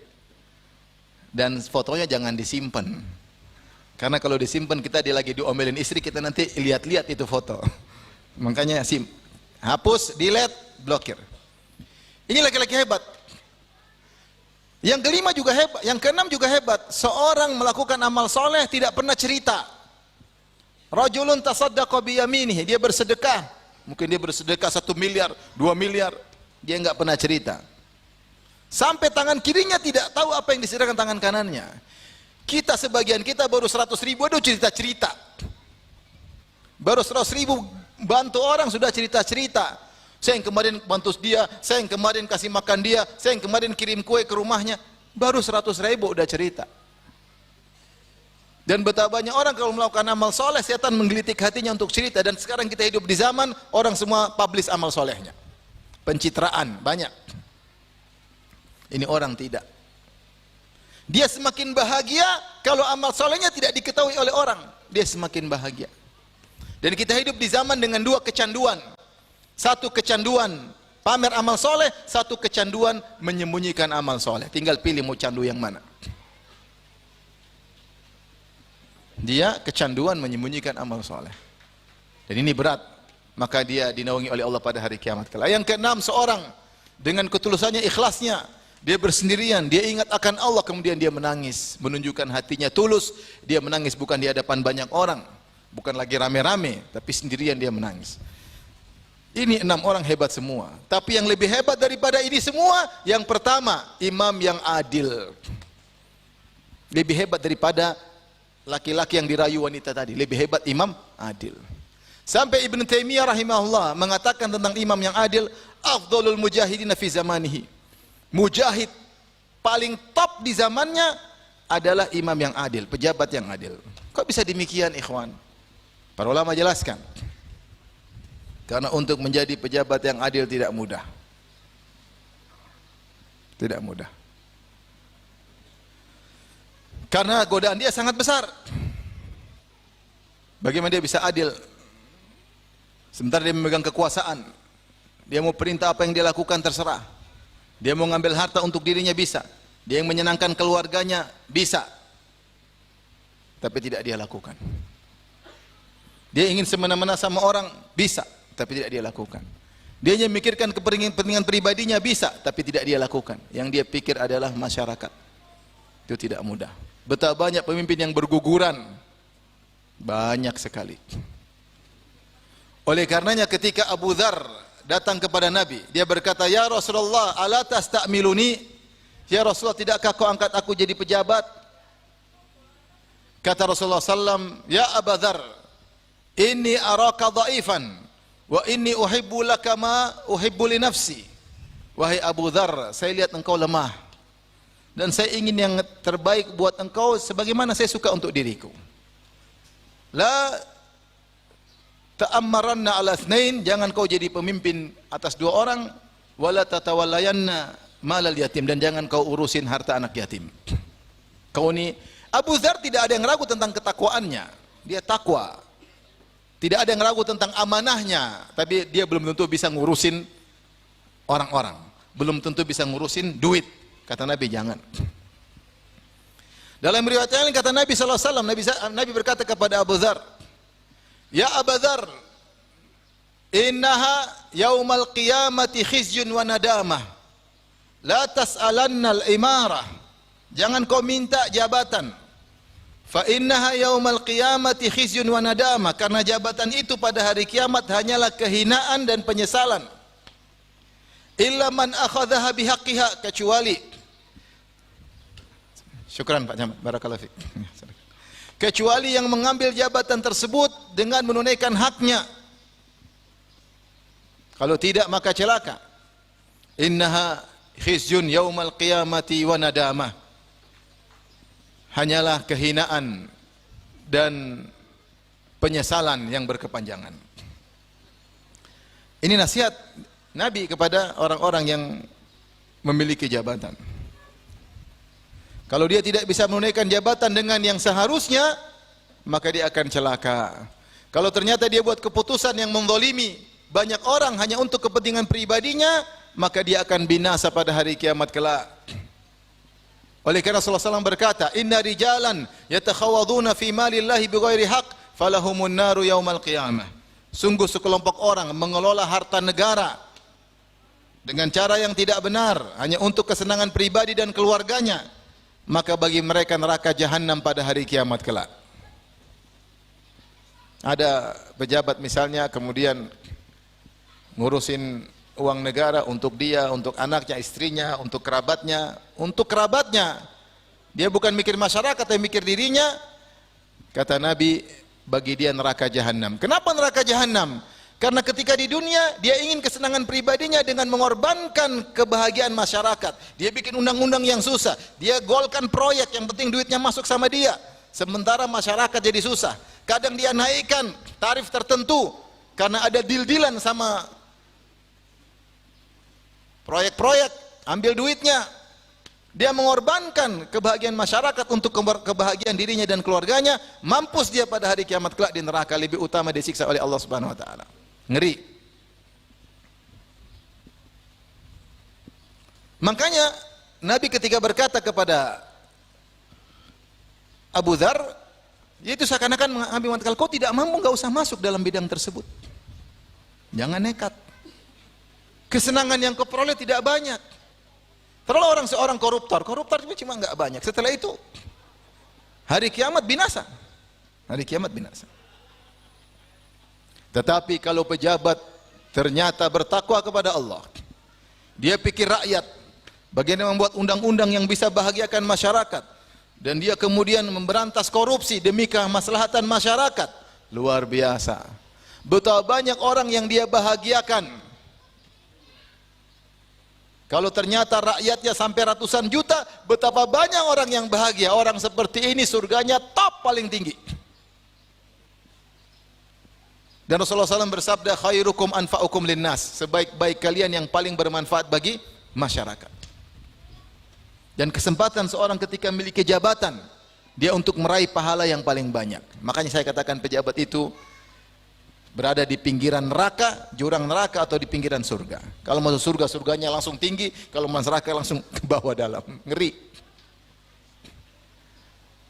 Dan fotonya jangan disimpan, karena kalau disimpan kita lagi diomelin istri, kita nanti lihat-lihat itu foto. Makanya hapus, delete, blokir. Ini laki-laki hebat. Yang kelima juga hebat, yang keenam juga hebat. Seorang melakukan amal soleh tidak pernah cerita. Rajulun tasaddaqa biyaminihi, dia bersedekah. Mungkin dia bersedekah 1 miliar, 2 miliar, dia enggak pernah cerita. Sampai tangan kirinya tidak tahu apa yang disedekahkan tangan kanannya. Kita sebagian kita baru 100 ribu, aduh cerita-cerita. Baru 100 ribu bantu orang sudah cerita-cerita. Saya yang kemarin bantu dia, saya yang kemarin kasih makan dia, saya yang kemarin kirim kue ke rumahnya. Baru 100 ribu udah cerita. Dan betapa banyak orang kalau melakukan amal soleh, setan menggelitik hatinya untuk cerita. Dan sekarang kita hidup di zaman orang semua publish amal solehnya, pencitraan banyak. Ini orang tidak. Dia semakin bahagia kalau amal solehnya tidak diketahui oleh orang. Dia semakin bahagia. Dan kita hidup di zaman dengan dua kecanduan. Satu kecanduan pamer amal soleh, satu kecanduan menyembunyikan amal soleh. Tinggal pilih mau candu yang mana. Dia kecanduan menyembunyikan amal soleh. Dan ini berat. Maka dia dinaungi oleh Allah pada hari kiamat kelak. Yang keenam, seorang dengan ketulusannya, ikhlasnya, dia bersendirian, dia ingat akan Allah, kemudian dia menangis, menunjukkan hatinya tulus. Dia menangis bukan di hadapan banyak orang, bukan lagi rame-rame, tapi sendirian dia menangis. Ini 6 orang hebat semua. Tapi yang lebih hebat daripada ini semua, yang pertama, imam yang adil. Lebih hebat daripada laki-laki yang dirayu wanita tadi. Lebih hebat imam adil. Sampai Ibn Taimiyah rahimahullah mengatakan tentang imam yang adil, afdhalul mujahidin fi zamanihi. Mujahid paling top di zamannya adalah imam yang adil, pejabat yang adil. Kok bisa demikian, ikhwan? Para ulama jelaskan. Karena untuk menjadi pejabat yang adil tidak mudah. Tidak mudah. Karena godaan dia sangat besar. Bagaimana dia bisa adil? Sementara dia memegang kekuasaan. Dia mau perintah apa yang dia lakukan terserah. Dia mau ngambil harta untuk dirinya bisa. Dia yang menyenangkan keluarganya bisa. Tapi tidak dia lakukan. Dia ingin semena-mena sama orang bisa, tapi tidak dia lakukan. Dia hanya memikirkan kepentingan pribadinya bisa, tapi tidak dia lakukan. Yang dia pikir adalah masyarakat. Itu tidak mudah. Betapa banyak pemimpin yang berguguran. Banyak sekali. Oleh karenanya ketika Abu Dzar datang kepada Nabi, dia berkata, "Ya Rasulullah, ala tastamiluni?" Ya Rasulullah, tidakkah kau angkat aku jadi pejabat? Kata Rasulullah sallam, "Ya Abu Dzar, inni araka dhaifan wa inni uhibbu laka ma uhibbu li nafsi." Wahai Abu Dzar, saya lihat engkau lemah dan saya ingin yang terbaik buat engkau sebagaimana saya suka untuk diriku. La ta'ammaranna ala itsnain, jangan kau jadi pemimpin atas 2 orang, wala tatawallayanna malal yatim, dan jangan kau urusin harta anak yatim. Kau ini Abu Dzar tidak ada yang ragu tentang ketakwaannya. Dia takwa. Tidak ada yang ragu tentang amanahnya, tapi dia belum tentu bisa ngurusin orang-orang. Belum tentu bisa ngurusin duit. Kata Nabi, jangan. Dalam riwayat lain kata Nabi sallallahu alaihi wasallam, Nabi berkata kepada Abu Dzar, "Ya Abu Dzar, innaha yaumal qiyamati khizyun wa nadamah. La tas'alanna al-imarah." Jangan kau minta jabatan. Fa innaha yaumal qiyamati khizyun wa nadamah, karena jabatan itu pada hari kiamat hanyalah kehinaan dan penyesalan. Illa man akhadhaha bihaqqiha, kecuali Syukran Pak Camat, barakallahu fiik. kecuali yang mengambil jabatan tersebut dengan menunaikan haknya. Kalau tidak maka celaka. Innaha khizyun yaumal qiyamati wa nadamah. Hanyalah kehinaan dan penyesalan yang berkepanjangan. Ini nasihat Nabi kepada orang-orang yang memiliki jabatan. Kalau dia tidak bisa menunaikan jabatan dengan yang seharusnya, maka dia akan celaka. Kalau ternyata dia buat keputusan yang menzalimi banyak orang hanya untuk kepentingan pribadinya, maka dia akan binasa pada hari kiamat kelak. Oleh karena Rasulullah SAW berkata, Inna rijalan yatakhawaduna fi malillahi bighairi haq, falahumun naru yaumal qiyamah. Sungguh sekelompok orang mengelola harta negara dengan cara yang tidak benar, hanya untuk kesenangan pribadi dan keluarganya, maka bagi mereka neraka jahanam pada hari kiamat kelak. Ada pejabat misalnya kemudian ngurusin uang negara untuk dia, untuk anaknya, istrinya, untuk kerabatnya. Untuk kerabatnya, dia bukan mikir masyarakat, tapi mikir dirinya. Kata Nabi, bagi dia neraka jahanam. Kenapa neraka jahanam? Karena ketika di dunia dia ingin kesenangan pribadinya dengan mengorbankan kebahagiaan masyarakat. Dia bikin undang-undang yang susah, dia golkan proyek yang penting duitnya masuk sama dia. Sementara masyarakat jadi susah. Kadang dia naikkan tarif tertentu karena ada deal-dealan sama proyek-proyek, ambil duitnya. Dia mengorbankan kebahagiaan masyarakat untuk kebahagiaan dirinya dan keluarganya. Mampus dia pada hari kiamat kelak di neraka, lebih utama disiksa oleh Allah Subhanahu wa taala. Ngeri. Makanya Nabi ketika berkata kepada Abu Dzar, yaitu seakan-akan mengambil mengatakan, kau tidak mampu, enggak usah masuk dalam bidang tersebut. Jangan nekat. Kesenangan yang kau peroleh tidak banyak. Terlalu seorang koruptor cuma enggak banyak. Setelah itu hari kiamat binasa. Hari kiamat binasa. Tetapi kalau pejabat ternyata bertakwa kepada Allah, dia pikir rakyat, bagaimana membuat undang-undang yang bisa bahagiakan masyarakat, dan dia kemudian memberantas korupsi demi kemaslahatan masyarakat, luar biasa. Betapa banyak orang yang dia bahagiakan. Kalau ternyata rakyatnya sampai ratusan juta, betapa banyak orang yang bahagia. Orang seperti ini surganya top paling tinggi. Dan Rasulullah SAW bersabda, khairukum anfa'ukum linnas, sebaik-baik kalian yang paling bermanfaat bagi masyarakat. Dan kesempatan seorang ketika memiliki jabatan, dia untuk meraih pahala yang paling banyak. Makanya saya katakan pejabat itu berada di pinggiran neraka, jurang neraka, atau di pinggiran surga. Kalau masuk surga, surganya langsung tinggi. Kalau masuk neraka langsung ke bawah dalam. Ngeri.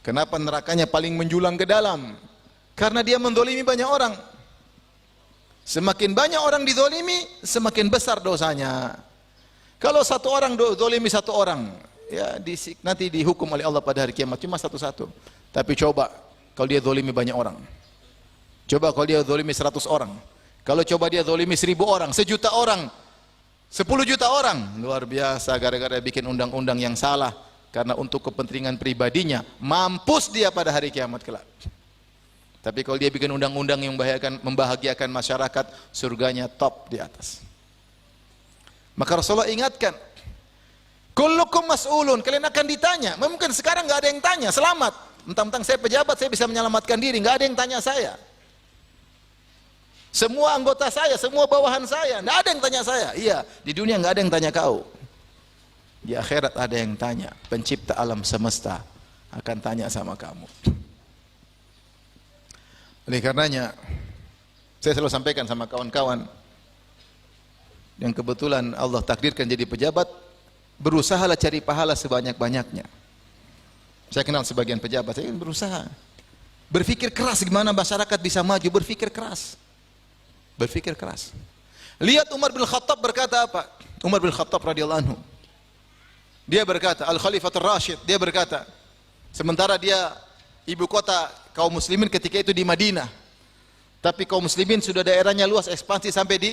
Kenapa nerakanya paling menjulang ke dalam? Karena dia mendolimi banyak orang. Semakin banyak orang didolimi, semakin besar dosanya. Kalau satu orang dolimi satu orang, ya nanti dihukum oleh Allah pada hari kiamat cuma satu-satu. Tapi coba kalau dia dolimi banyak orang. Coba kalau dia dolimi 100 orang. Kalau coba dia dolimi 1000 orang, 1.000.000 orang, 10 juta orang. Luar biasa, gara-gara bikin undang-undang yang salah. Karena untuk kepentingan pribadinya, mampus dia pada hari kiamat kelak. Tapi kalau dia bikin undang-undang yang membahagiakan masyarakat, surganya top di atas. Maka Rasulullah ingatkan, kullukum mas'ulun, kalian akan ditanya. Mungkin sekarang nggak ada yang tanya, selamat. Mentang-mentang saya pejabat, saya bisa menyelamatkan diri, nggak ada yang tanya saya. Semua anggota saya, semua bawahan saya, nggak ada yang tanya saya. Iya, di dunia nggak ada yang tanya kau. Di akhirat ada yang tanya. Pencipta alam semesta akan tanya sama kamu. Oleh karenanya, saya selalu sampaikan sama kawan-kawan yang kebetulan Allah takdirkan jadi pejabat, berusahalah cari pahala sebanyak-banyaknya. Saya kenal sebagian pejabat, saya berusaha. Berpikir keras gimana masyarakat bisa maju, berpikir keras. Berpikir keras. Lihat Umar bin Khattab berkata apa? Umar bin Khattab radhiyallahu anhu. Dia berkata, Al-Khalifatul Rashid, dia berkata, sementara dia ibu kota kaum muslimin ketika itu di Madinah, tapi kaum muslimin sudah daerahnya luas, ekspansi sampai di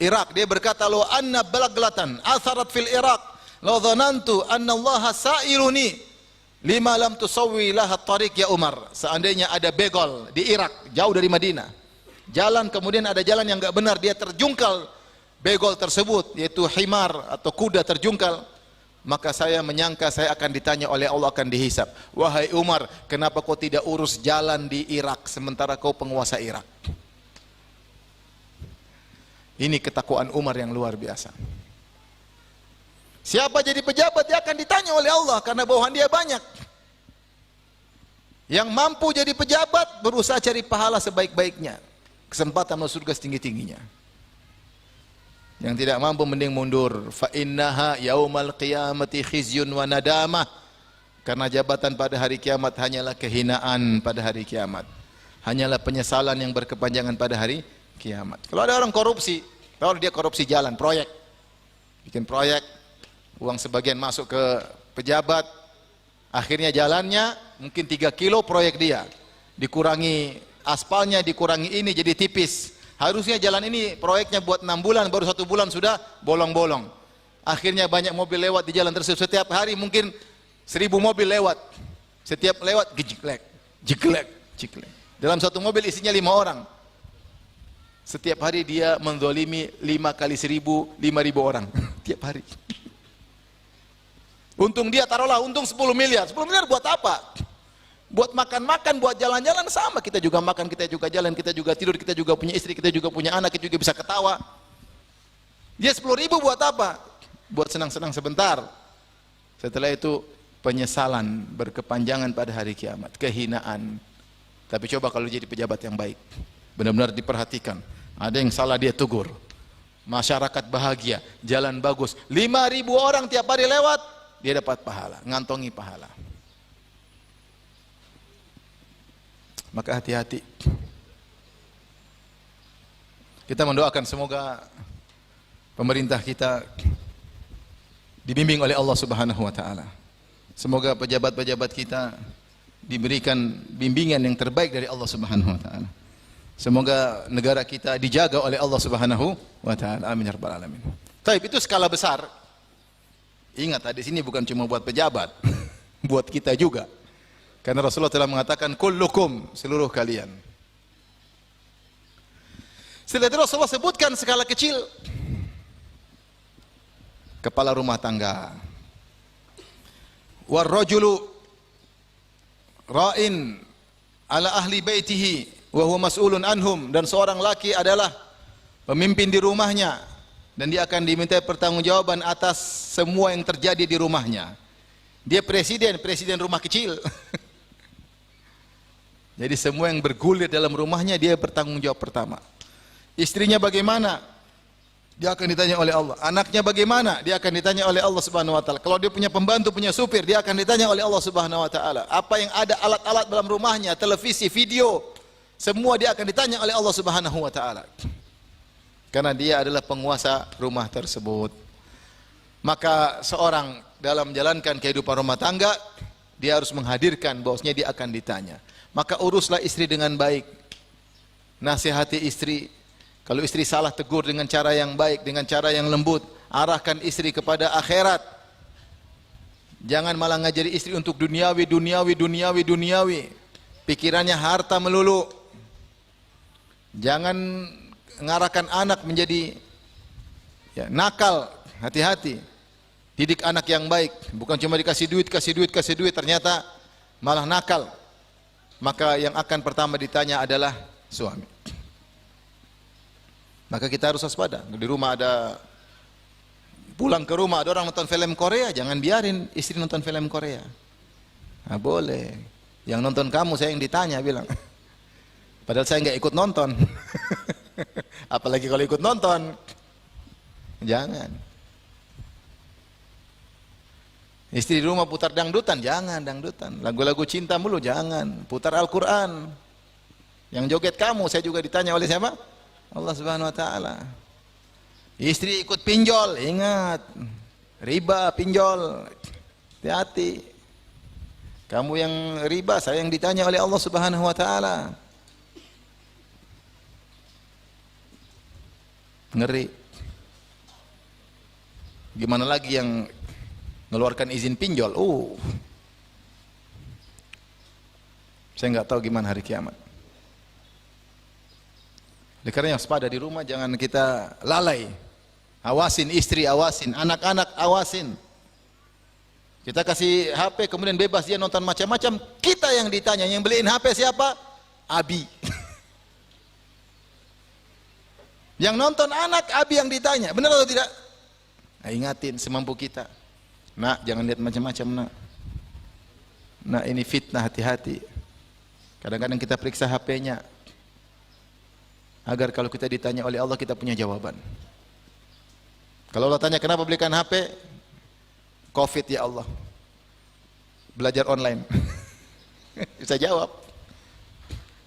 Irak. Dia berkata, lo anna balaglatan atharat fil Irak, lo dhanantu anna Allah sa'iluni Lima lam tusawwi laha tariq ya Umar. Seandainya ada begol di Irak, jauh dari Madinah. Jalan kemudian ada jalan yang enggak benar, dia terjungkal begol tersebut, yaitu himar atau kuda terjungkal. Maka saya menyangka saya akan ditanya oleh Allah, akan dihisap. Wahai Umar, kenapa kau tidak urus jalan di Irak sementara kau penguasa Irak? Ini ketakwaan Umar yang luar biasa. Siapa jadi pejabat dia akan ditanya oleh Allah karena bawahan dia banyak. Yang mampu jadi pejabat berusaha cari pahala sebaik-baiknya, kesempatan masuk surga setinggi-tingginya. Yang tidak mampu mending mundur. Fa innaha yaumal qiyamati khizyun wa nadamah. Karena jabatan pada hari kiamat hanyalah kehinaan pada hari kiamat. Hanyalah penyesalan yang berkepanjangan pada hari kiamat. Kalau ada orang korupsi, kalau dia korupsi jalan, proyek, bikin proyek, uang sebagian masuk ke pejabat, akhirnya jalannya mungkin 3 kilo proyek dia, dikurangi aspalnya, dikurangi ini jadi tipis. Harusnya jalan ini proyeknya buat 6 bulan, baru 1 bulan sudah bolong-bolong. Akhirnya banyak mobil lewat di jalan tersebut, setiap hari mungkin 1000 mobil lewat, setiap lewat gejeklek, jeklek, jeklek. Dalam satu mobil isinya 5 orang. Setiap hari dia menzalimi 5 kali 1000, 5000 orang tiap hari. Untung dia taruhlah untung 10 miliar. 10 miliar buat apa? Buat makan-makan, buat jalan-jalan sama. Kita juga makan, kita juga jalan, kita juga tidur, kita juga punya istri, kita juga punya anak, kita juga bisa ketawa. Dia 10.000 buat apa? Buat senang-senang sebentar. Setelah itu penyesalan berkepanjangan pada hari kiamat, kehinaan. Tapi coba kalau jadi pejabat yang baik, benar-benar diperhatikan. Ada yang salah dia tegur. Masyarakat bahagia, jalan bagus. 5.000 orang tiap hari lewat, dia dapat pahala, ngantongi pahala. Maka hati-hati. Kita mendoakan semoga pemerintah kita dibimbing oleh Allah Subhanahu wa taala. Semoga pejabat-pejabat kita diberikan bimbingan yang terbaik dari Allah Subhanahu wa taala. Semoga negara kita dijaga oleh Allah Subhanahu wa taala. Amin ya rabbal alamin. Baik, itu skala besar. Ingat, di sini bukan cuma buat pejabat, buat kita juga. Karena Rasulullah telah mengatakan kullukum, seluruh kalian. Setelah itu Rasulullah sebutkan skala kecil. Kepala rumah tangga. Warrajulu ra'in ala ahli baitihi wa huwa mas'ulun anhum, dan seorang laki adalah pemimpin di rumahnya dan dia akan diminta pertanggungjawaban atas semua yang terjadi di rumahnya. Dia presiden rumah kecil. Jadi semua yang bergulir dalam rumahnya dia bertanggung jawab pertama. Istrinya bagaimana? Dia akan ditanya oleh Allah. Anaknya bagaimana? Dia akan ditanya oleh Allah Subhanahu wa taala. Kalau dia punya pembantu, punya supir, dia akan ditanya oleh Allah Subhanahu wa taala. Apa yang ada alat-alat dalam rumahnya, televisi, video, semua dia akan ditanya oleh Allah Subhanahu wa taala. Karena dia adalah penguasa rumah tersebut. Maka seorang dalam menjalankan kehidupan rumah tangga, dia harus menghadirkan bahwasanya dia akan ditanya. Maka uruslah istri dengan baik. Nasihati istri. Kalau istri salah, tegur dengan cara yang baik, dengan cara yang lembut. Arahkan istri kepada akhirat. Jangan malah ngajari istri untuk duniawi. Pikirannya harta melulu. Jangan mengarahkan anak menjadi nakal. Hati-hati. Didik anak yang baik. Bukan cuma dikasih duit, ternyata malah nakal. Maka yang akan pertama ditanya adalah suami. Maka kita harus waspada. Di rumah ada, pulang ke rumah ada orang nonton film Korea, jangan biarin istri nonton film Korea. Nah, boleh. Yang nonton kamu saya yang ditanya, bilang. Padahal saya nggak ikut nonton. Apalagi kalau ikut nonton. Jangan. Istri di rumah putar dangdutan, jangan dangdutan. Lagu-lagu cinta mulu, jangan. Putar Al-Quran. Yang joget kamu, saya juga ditanya oleh siapa? Allah Subhanahu wa taala. Istri ikut pinjol, ingat. Riba, pinjol. Hati-hati. Kamu yang riba, saya yang ditanya oleh Allah Subhanahu wa taala. Ngeri. Gimana lagi yang mengeluarkan izin pinjol? Saya nggak tahu gimana hari kiamat. Oleh karena yang sepada di rumah jangan kita lalai. Awasin istri, awasin anak-anak, awasin. Kita kasih HP kemudian bebas dia nonton macam-macam, kita yang ditanya. Yang beliin HP siapa? Abi. Yang nonton anak, Abi yang ditanya. Benar atau tidak? Nah, ingatin semampu kita. Nak, jangan lihat macam-macam, nak. Nak, ini fitnah, hati-hati. Kadang-kadang kita periksa HP-nya agar kalau kita ditanya oleh Allah kita punya jawaban. Kalau Allah tanya kenapa belikan HP? Covid ya Allah. Belajar online. Bisa jawab.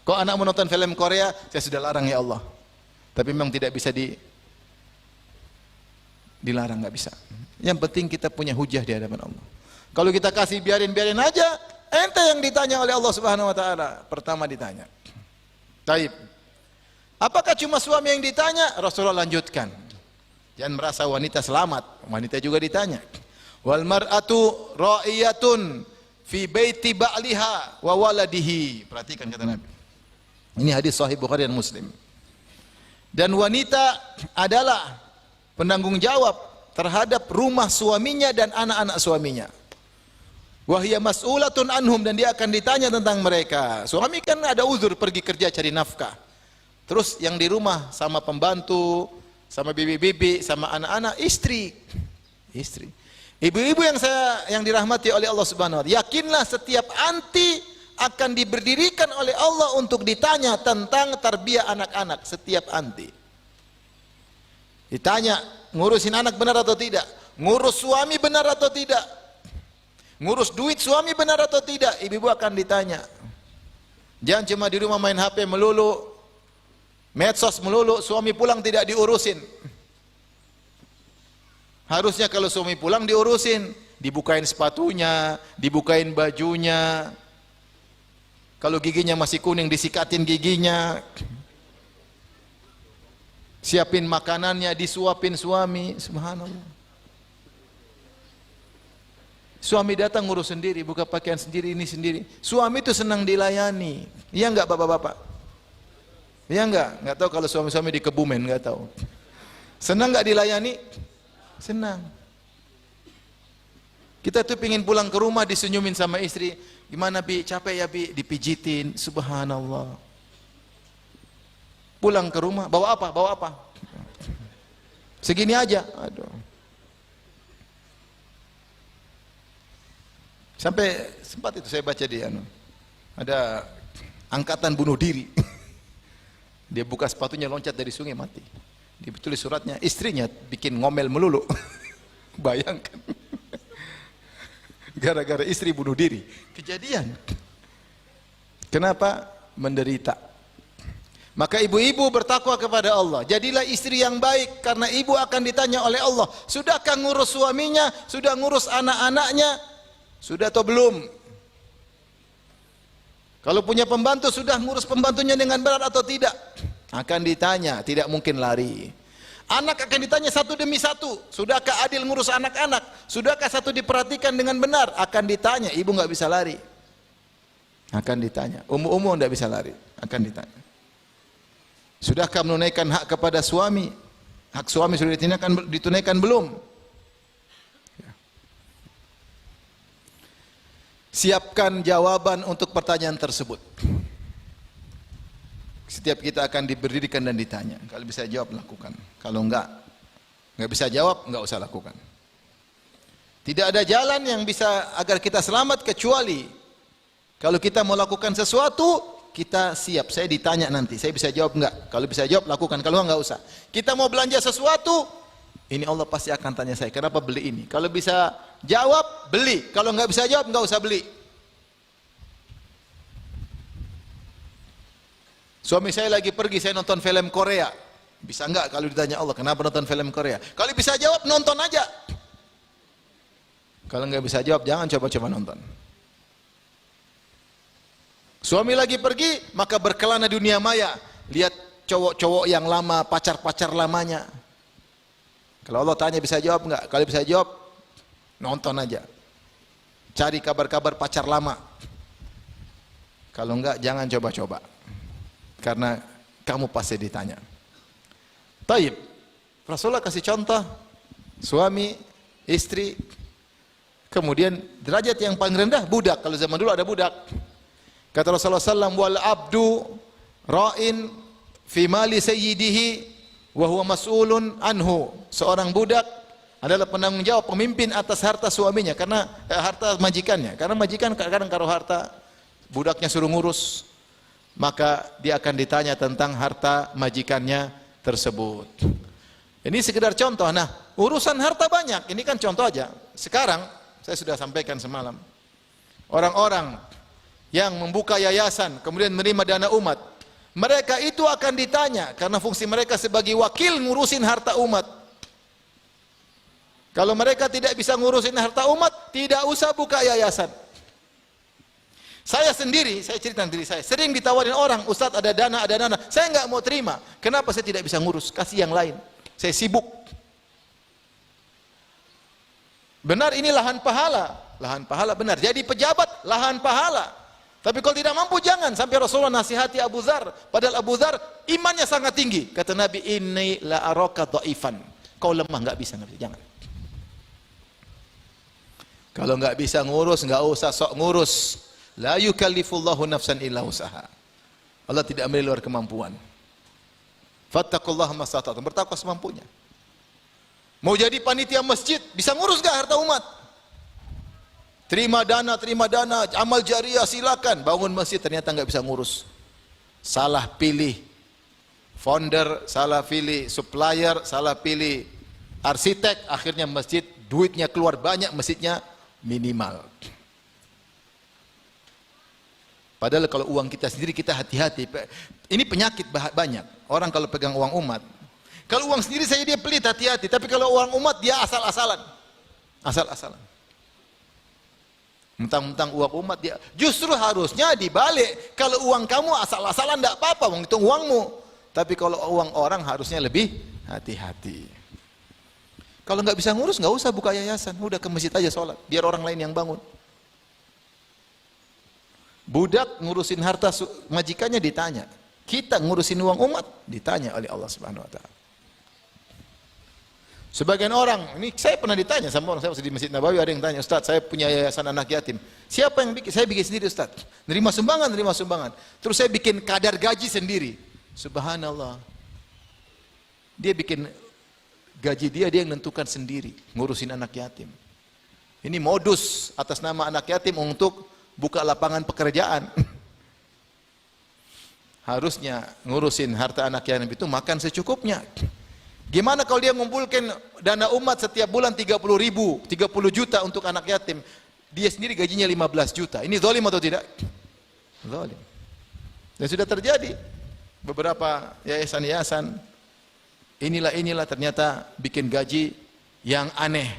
Kok anak menonton film Korea? Saya sudah larang ya Allah. Tapi memang tidak bisa dilarang, nggak bisa. Yang penting kita punya hujah di hadapan Allah. Kalau kita kasih biarin aja, ente yang ditanya oleh Allah Subhanahu wa taala. Pertama ditanya. Taib. Apakah cuma suami yang ditanya? Rasulullah lanjutkan. Jangan merasa wanita selamat, wanita juga ditanya. Wal mar'atu ra'iyatun fi baiti ba'liha wa waladihi. Perhatikan kata Nabi. Ini hadis sahih Bukhari dan Muslim. Dan wanita adalah penanggung jawab terhadap rumah suaminya dan anak-anak suaminya. Wa hiya mas'ulatun anhum, dan dia akan ditanya tentang mereka. Suami kan ada uzur pergi kerja cari nafkah. Terus yang di rumah sama pembantu, sama bibi-bibi, sama anak-anak, istri. Ibu-ibu yang dirahmati oleh Allah Subhanahu wa taala, yakinlah setiap anti akan diberdirikan oleh Allah untuk ditanya tentang tarbiyah anak-anak. Setiap anti ditanya, ngurusin anak benar atau tidak, ngurus suami benar atau tidak, ngurus duit suami benar atau tidak, ibu-ibu akan ditanya. Jangan cuma di rumah main HP melulu, medsos melulu, suami pulang tidak diurusin. Harusnya kalau suami pulang diurusin, dibukain sepatunya, dibukain bajunya. Kalau giginya masih kuning disikatin giginya. Siapin makanannya, disuapin suami. Subhanallah. Suami datang ngurus sendiri, buka pakaian sendiri, ini sendiri. Suami itu senang dilayani. Iya enggak bapak-bapak? Iya enggak? Enggak tahu kalau suami-suami di Kebumen, enggak tahu. Senang enggak dilayani? Senang. Kita tuh pingin pulang ke rumah disenyumin sama istri. Gimana Bi? Capek ya Bi? Dipijitin. Subhanallah. Pulang ke rumah, bawa apa? Bawa apa? Segini aja. Aduh. Sampai sempat itu saya baca di ada angkatan bunuh diri. Dia buka sepatunya loncat dari sungai mati. Ditulis suratnya, istrinya bikin ngomel melulu. Bayangkan. Gara-gara istri bunuh diri. Kejadian. Kenapa? Menderita. Maka ibu-ibu bertakwa kepada Allah. Jadilah istri yang baik, karena ibu akan ditanya oleh Allah. Sudahkah ngurus suaminya? Sudah ngurus anak-anaknya? Sudah atau belum? Kalau punya pembantu, sudah ngurus pembantunya dengan benar atau tidak? Akan ditanya, tidak mungkin lari. Anak akan ditanya satu demi satu. Sudahkah adil ngurus anak-anak? Sudahkah satu diperhatikan dengan benar? Akan ditanya, ibu nggak bisa lari. Akan ditanya. Umum-umum nggak bisa lari. Akan ditanya. Sudahkah menunaikan hak kepada suami? Hak suami sudah ditunaikan belum? Siapkan jawaban untuk pertanyaan tersebut. Setiap kita akan diberdirikan dan ditanya. Kalau bisa jawab, lakukan. Kalau enggak bisa jawab, enggak usah lakukan. Tidak ada jalan yang bisa agar kita selamat kecuali kalau kita mau lakukan sesuatu, kita siap. Saya ditanya nanti, saya bisa jawab enggak? Kalau bisa jawab, lakukan. Kalau enggak usah. Kita mau belanja sesuatu, ini Allah pasti akan tanya saya, kenapa beli ini? Kalau bisa jawab, beli. Kalau enggak bisa jawab, enggak usah beli. Suami saya lagi pergi, saya nonton film Korea. Bisa enggak kalau ditanya Allah, kenapa nonton film Korea? Kalau bisa jawab, nonton aja. Kalau enggak bisa jawab, jangan coba-coba nonton. Suami lagi pergi, maka berkelana dunia maya. Lihat cowok-cowok yang lama, pacar-pacar lamanya. Kalau Allah tanya bisa jawab enggak? Kalau bisa jawab, nonton aja. Cari kabar-kabar pacar lama. Kalau enggak, jangan coba-coba. Karena kamu pasti ditanya. Taib. Rasulullah kasih contoh, suami, istri, kemudian derajat yang paling rendah, budak. Kalau zaman dulu ada budak. Kata Rasulullah SAW, wal abdu ra'in fi mali sayyidihi wa huwa mas'ulun anhu. Seorang budak adalah penanggung jawab, pemimpin atas harta suaminya, karena harta majikannya. Karena majikan kadang-kadang kalau harta budaknya suruh ngurus, maka dia akan ditanya tentang harta majikannya tersebut. Ini sekedar contoh. Nah, urusan harta banyak. Ini kan contoh aja. Sekarang saya sudah sampaikan semalam, orang-orang yang membuka yayasan kemudian menerima dana umat, mereka itu akan ditanya karena fungsi mereka sebagai wakil ngurusin harta umat. Kalau mereka tidak bisa ngurusin harta umat, tidak usah buka yayasan. Saya sendiri, saya cerita diri saya, sering ditawarin orang, Ustadz ada dana, saya nggak mau terima. Kenapa saya tidak bisa ngurus? Kasih yang lain. Saya sibuk. Benar ini lahan pahala benar. Jadi pejabat lahan pahala. Tapi kalau tidak mampu jangan. Sampai Rasulullah nasihati Abu Dzar. Padahal Abu Dzar imannya sangat tinggi. Kata Nabi, inni la araka dhaifan. Kau lemah, nggak bisa, jangan. Kalau nggak bisa ngurus, nggak usah sok ngurus. La yukallifullahu nafsan illa usaha. Allah tidak ambil luar kemampuan. Fattaqullaha mastata'tum. Bertakwa semampunya. Mau jadi panitia masjid, bisa ngurus nggak harta umat? Terima dana, amal jariah silakan. Bangun masjid ternyata nggak bisa ngurus. Salah pilih founder, salah pilih supplier, salah pilih arsitek, akhirnya masjid duitnya keluar banyak, masjidnya minimal. Padahal kalau uang kita sendiri kita hati-hati. Ini penyakit banyak. Orang kalau pegang uang umat, kalau uang sendiri saya dia pelit, hati-hati. Tapi kalau uang umat dia asal-asalan. Asal-asalan. Mentang-mentang uang umat dia. Justru harusnya dibalik. Kalau uang kamu asal-asalan tidak apa-apa, uang itu uangmu. Tapi kalau uang orang harusnya lebih hati-hati. Kalau nggak bisa ngurus, nggak usah buka yayasan. Udah ke masjid aja sholat, biar orang lain yang bangun. Budak ngurusin harta majikannya ditanya. Kita ngurusin uang umat ditanya oleh Allah Subhanahu Wa Taala. Sebagian orang, ini saya pernah ditanya sama orang, saya di Masjid Nabawi ada yang tanya, Ustaz, saya punya yayasan anak yatim. Siapa yang bikin? Saya bikin sendiri, Ustaz. Nerima sumbangan. Terus saya bikin kadar gaji sendiri. Subhanallah. Dia bikin gaji dia yang nentukan sendiri, ngurusin anak yatim. Ini modus atas nama anak yatim untuk buka lapangan pekerjaan. Harusnya ngurusin harta anak yatim itu makan secukupnya. Gimana kalau dia ngumpulkan dana umat setiap bulan 30 ribu, 30 juta untuk anak yatim, dia sendiri gajinya 15 juta. Ini zalim atau tidak? Zalim. Dan sudah terjadi beberapa yayasan-yayasan inilah ternyata bikin gaji yang aneh.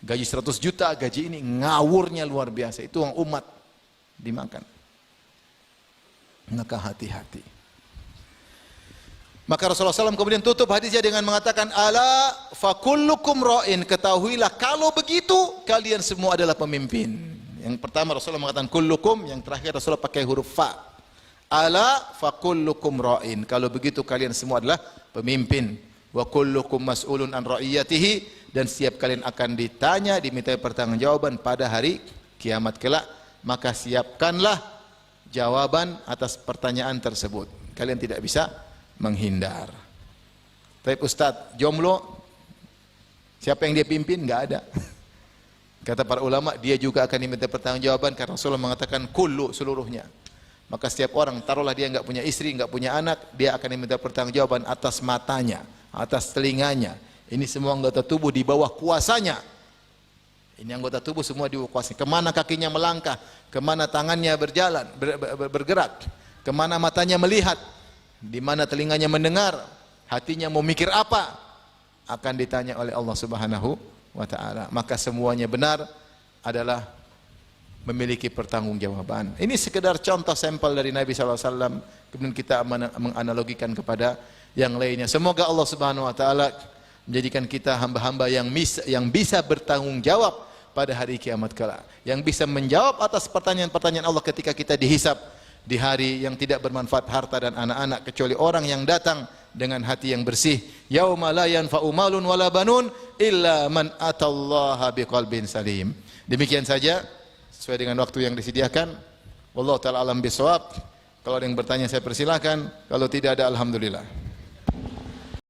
Gaji 100 juta, gaji ini ngawurnya luar biasa. Itu uang umat dimakan. Maka hati-hati. Maka Rasulullah SAW kemudian tutup hadisnya dengan mengatakan, ala fakullukum ra'in. Ketahuilah kalau begitu kalian semua adalah pemimpin. Yang pertama Rasulullah mengatakan kullukum, yang terakhir Rasulullah pakai huruf fa. Ala fakullukum ra'in. Kalau begitu kalian semua adalah pemimpin. Wa kullukum mas'ulun an ra'iyatihi. Dan setiap kalian akan ditanya, diminta pertanggungjawaban pada hari kiamat kelak. Maka siapkanlah jawaban atas pertanyaan tersebut. Kalian tidak bisa menghindar. Tapi Ustaz, jomblo, siapa yang dia pimpin? Enggak ada. Kata para ulama, dia juga akan diminta pertanggungjawaban karena Rasulullah mengatakan kullu, seluruhnya. Maka setiap orang, taruhlah dia enggak punya istri, enggak punya anak, dia akan diminta pertanggungjawaban atas matanya, atas telinganya. Ini semua anggota tubuh di bawah kuasanya. Ini anggota tubuh semua di bawah kuasanya. Kemana kakinya melangkah, kemana tangannya berjalan, bergerak, kemana matanya melihat, di mana telinganya mendengar, hatinya mau mikir apa, akan ditanya oleh Allah Subhanahu wa Ta'ala. Maka semuanya benar adalah memiliki pertanggungjawaban. Ini sekedar contoh sampel dari Nabi SAW. Kemudian kita menganalogikan kepada yang lainnya. Semoga Allah Subhanahu wa Ta'ala menjadikan kita hamba-hamba yang bisa bertanggung jawab pada hari kiamat kelak, yang bisa menjawab atas pertanyaan-pertanyaan Allah ketika kita dihisab. di hari yang tidak bermanfaat harta dan anak-anak kecuali orang yang datang dengan hati yang bersih. Yauma la yanfa'u malun wala banun illa man atallaha biqalbin salim. Demikian saja sesuai dengan waktu yang disediakan. Wallahu taala alam bisawab. Kalau ada yang bertanya saya persilakan, kalau tidak ada alhamdulillah.